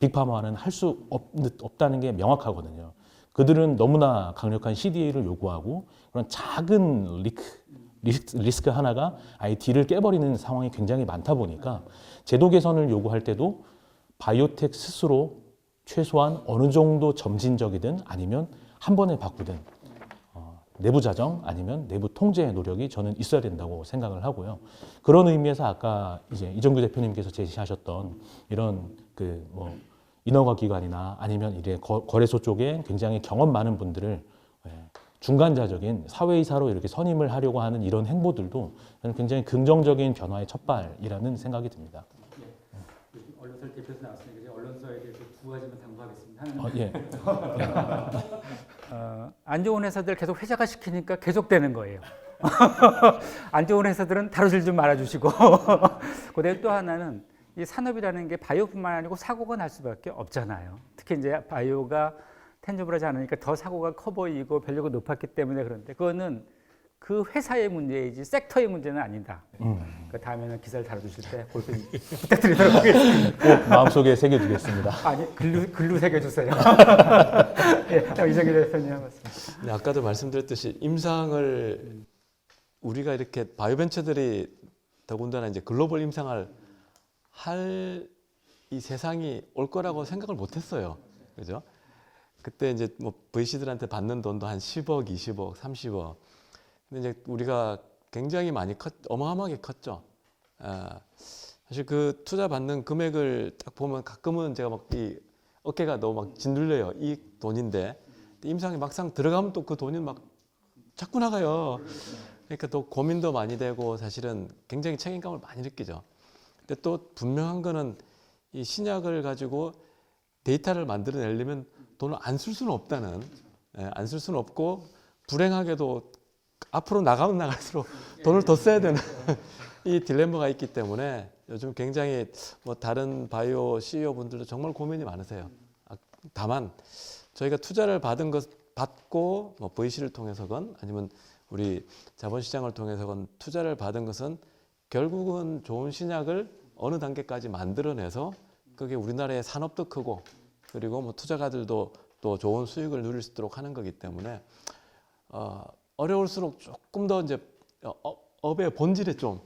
빅파마와는 할 수 없다는 게 명확하거든요. 그들은 너무나 강력한 CDA를 요구하고 그런 작은 리스크 하나가 아예 딜을 깨버리는 상황이 굉장히 많다 보니까 제도 개선을 요구할 때도 바이오텍 스스로 최소한 어느 정도 점진적이든 아니면 한 번에 바꾸든 내부 자정 아니면 내부 통제의 노력이 저는 있어야 된다고 생각을 하고요. 그런 의미에서 아까 이제 이정규 대표님께서 제시하셨던 이런 인허가 기관이나 아니면 이제 거래소 쪽에 굉장히 경험 많은 분들을 중간자적인 사회이사로 이렇게 선임을 하려고 하는 이런 행보들도 저는 굉장히 긍정적인 변화의 첫발이라는 생각이 듭니다. 언론사를 대표해서 나왔으니까 이제 언론사에 대해서 두 가지만 당부하겠습니다. 안 좋은 회사들 계속 회자가 시키니까 계속되는 거예요. 안 좋은 회사들은 다루질 좀 말아주시고 그다음에 또 하나는 이 산업이라는 게 바이오뿐만 아니고 사고가 날 수밖에 없잖아요. 특히 이제 바이오가 텐저블하지 않으니까 더 사고가 커 보이고 변력이 높았기 때문에 그런데 그거는 그 회사의 문제이지 섹터의 문제는 아니다. 그러니까 다음에는 기사를 다뤄주실 때 그걸 좀 부탁드리도록 하겠습니다. 꼭 마음속에 새겨두겠습니다. 아니 글로 새겨주세요. 예, 이정희 대표님 한 말씀. 네, 아까도 말씀드렸듯이 임상을 우리가 이렇게 바이오벤처들이 더군다나 이제 글로벌 임상을 할 이 세상이 올 거라고 생각을 못했어요. 그죠? 그때 이제 뭐 VC들한테 받는 돈도 한 10억, 20억, 30억. 근데 이제 우리가 굉장히 많이 어마어마하게 컸죠. 사실 그 투자 받는 금액을 딱 보면 가끔은 제가 막 이 어깨가 너무 막 짓눌려요. 이 돈인데 임상에 막상 들어가면 또 그 돈이 막 자꾸 나가요. 그러니까 또 고민도 많이 되고 사실은 굉장히 책임감을 많이 느끼죠. 근데 또 분명한 거는 이 신약을 가지고 데이터를 만들어내려면 돈을 안 쓸 수는 없다는, 안 쓸 수는 없고 불행하게도 앞으로 나가면 나갈수록 돈을 더 써야 되는 이 딜레마가 있기 때문에 요즘 굉장히 뭐 다른 바이오 CEO 분들도 정말 고민이 많으세요. 다만 저희가 투자를 받고 뭐 VC를 통해서건 아니면 우리 자본시장을 통해서건 투자를 받은 것은 결국은 좋은 신약을 어느 단계까지 만들어내서 그게 우리나라의 산업도 크고 그리고 뭐 투자가들도 또 좋은 수익을 누릴 수 있도록 하는 거기 때문에 어려울수록 조금 더 이제 업의 본질에 좀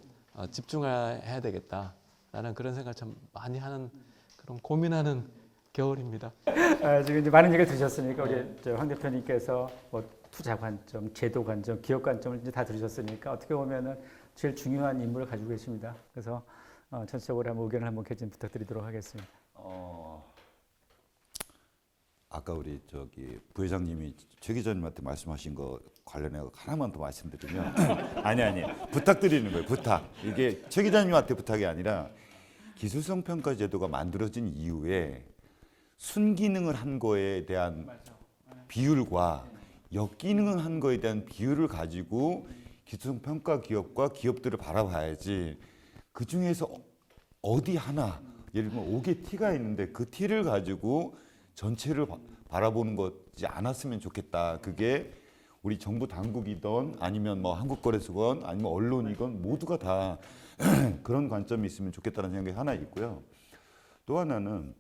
집중해야 되겠다라는 그런 생각 참 많이 하는 그런 고민하는 겨울입니다. 지금 이제 많은 얘기를 들으셨으니까 우리 황 대표님께서 뭐 투자 관점, 제도 관점, 기업 관점을 이제 다 들으셨으니까 어떻게 보면은 제일 중요한 임무를 가지고 계십니다. 그래서 전체적으로 한번 의견을 한번 개진 부탁드리도록 하겠습니다. 아까 우리 부회장님이 최 기자님한테 말씀하신 거 관련해 하나만 더 말씀드리면 아니 부탁드리는 거예요. 부탁. 이게 최 기자님한테 부탁이 아니라 기술성 평가 제도가 만들어진 이후에 순기능을 한 거에 대한 비율과 역기능을 한 거에 대한 비율을 가지고 기술성 평가 기업과 기업들을 바라봐야지 그 중에서 어디 하나 예를 들면 5개 T가 있는데 그 T를 가지고 전체를 바라보는 거지 않았으면 좋겠다. 그게 우리 정부 당국이든 아니면 뭐 한국거래소건 아니면 언론이건 모두가 다 그런 관점이 있으면 좋겠다는 생각이 하나 있고요. 또 하나는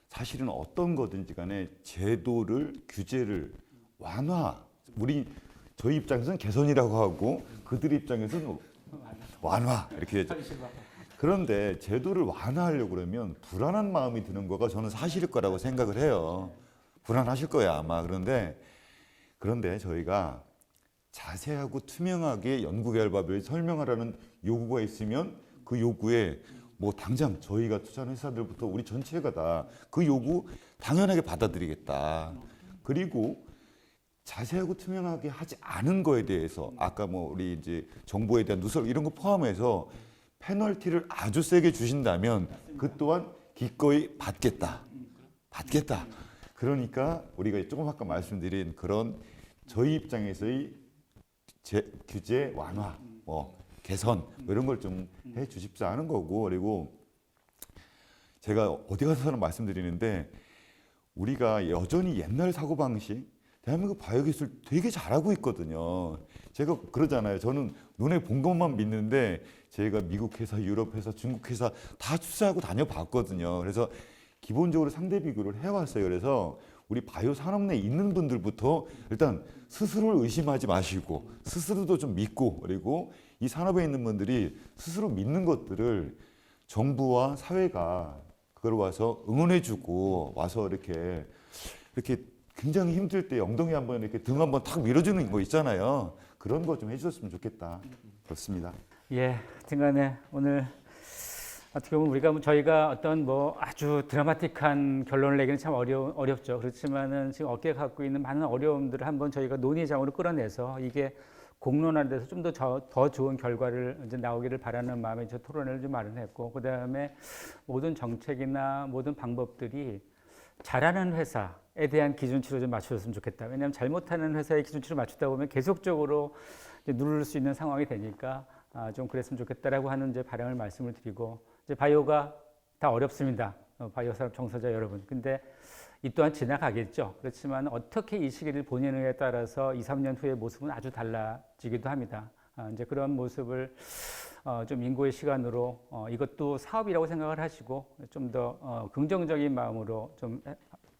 사실은 어떤 거든지 간에 제도를 규제를 저희 입장에서는 개선이라고 하고 그들 입장에서는 완화 이렇게 되죠. 그런데 제도를 완화하려고 그러면 불안한 마음이 드는 거가 저는 사실일 거라고 생각을 해요. 불안하실 거예요 아마. 그런데 저희가 자세하고 투명하게 연구결과별 설명하라는 요구가 있으면 그 요구에 뭐 당장 저희가 투자하는 회사들부터 우리 전체가 다 그 요구 당연하게 받아들이겠다. 그리고 자세하고 투명하게 하지 않은 거에 대해서 아까 뭐 우리 이제 정보에 대한 누설 이런 거 포함해서 페널티를 아주 세게 주신다면 그 또한 기꺼이 받겠다. 그러니까 우리가 조금 아까 말씀드린 그런 저희 입장에서의 규제 완화, 개선 이런 걸 좀 해주십사 하는 거고 그리고 제가 어디 가서는 말씀드리는데 우리가 여전히 옛날 사고방식 대한민국 바이오기술 되게 잘하고 있거든요. 제가 그러잖아요. 저는 눈에 본 것만 믿는데 제가 미국 회사, 유럽 회사, 중국 회사 다 투자하고 다녀봤거든요. 그래서 기본적으로 상대 비교를 해왔어요. 그래서 우리 바이오 산업 내에 있는 분들부터 일단 스스로를 의심하지 마시고 스스로도 좀 믿고 그리고 이 산업에 있는 분들이 스스로 믿는 것들을 정부와 사회가 그걸 와서 응원해주고 와서 이렇게 굉장히 힘들 때 엉덩이 한번 이렇게 등 한번 탁 밀어주는 거 있잖아요. 그런 거 좀 해주셨으면 좋겠다. 그렇습니다. 예, 하여튼간에 오늘 어떻게 보면 저희가 어떤 뭐 아주 드라마틱한 결론을 내기는 참 어렵죠. 그렇지만은 지금 어깨에 갖고 있는 많은 어려움들을 한번 저희가 논의장으로 끌어내서 이게 공론화돼서 좀 더 좋은 결과를 이제 나오기를 바라는 마음에 저 토론회를 좀 마련했고, 그 다음에 모든 정책이나 모든 방법들이 잘하는 회사에 대한 기준치로 좀 맞춰줬으면 좋겠다. 왜냐하면 잘못하는 회사의 기준치로 맞추다 보면 계속적으로 이제 누를 수 있는 상황이 되니까 좀 그랬으면 좋겠다라고 하는 이제 바람을 말씀을 드리고, 이제 바이오가 다 어렵습니다. 바이오 산업 종사자 여러분. 근데 이 또한 지나가겠죠. 그렇지만 어떻게 이 시기를 보내느냐에 따라서 2, 3년 후의 모습은 아주 달라지기도 합니다. 이제 그런 모습을 좀 인고의 시간으로 이것도 사업이라고 생각을 하시고 좀 더 긍정적인 마음으로 좀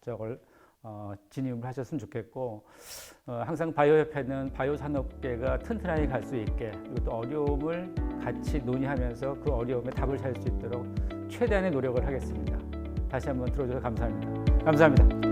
저걸 진입을 하셨으면 좋겠고, 항상 바이오협회는 바이오 산업계가 튼튼하게 갈 수 있게, 그리고 또 어려움을 같이 논의하면서 그 어려움에 답을 찾을 수 있도록 최대한의 노력을 하겠습니다. 다시 한번 들어주셔서 감사합니다. 감사합니다.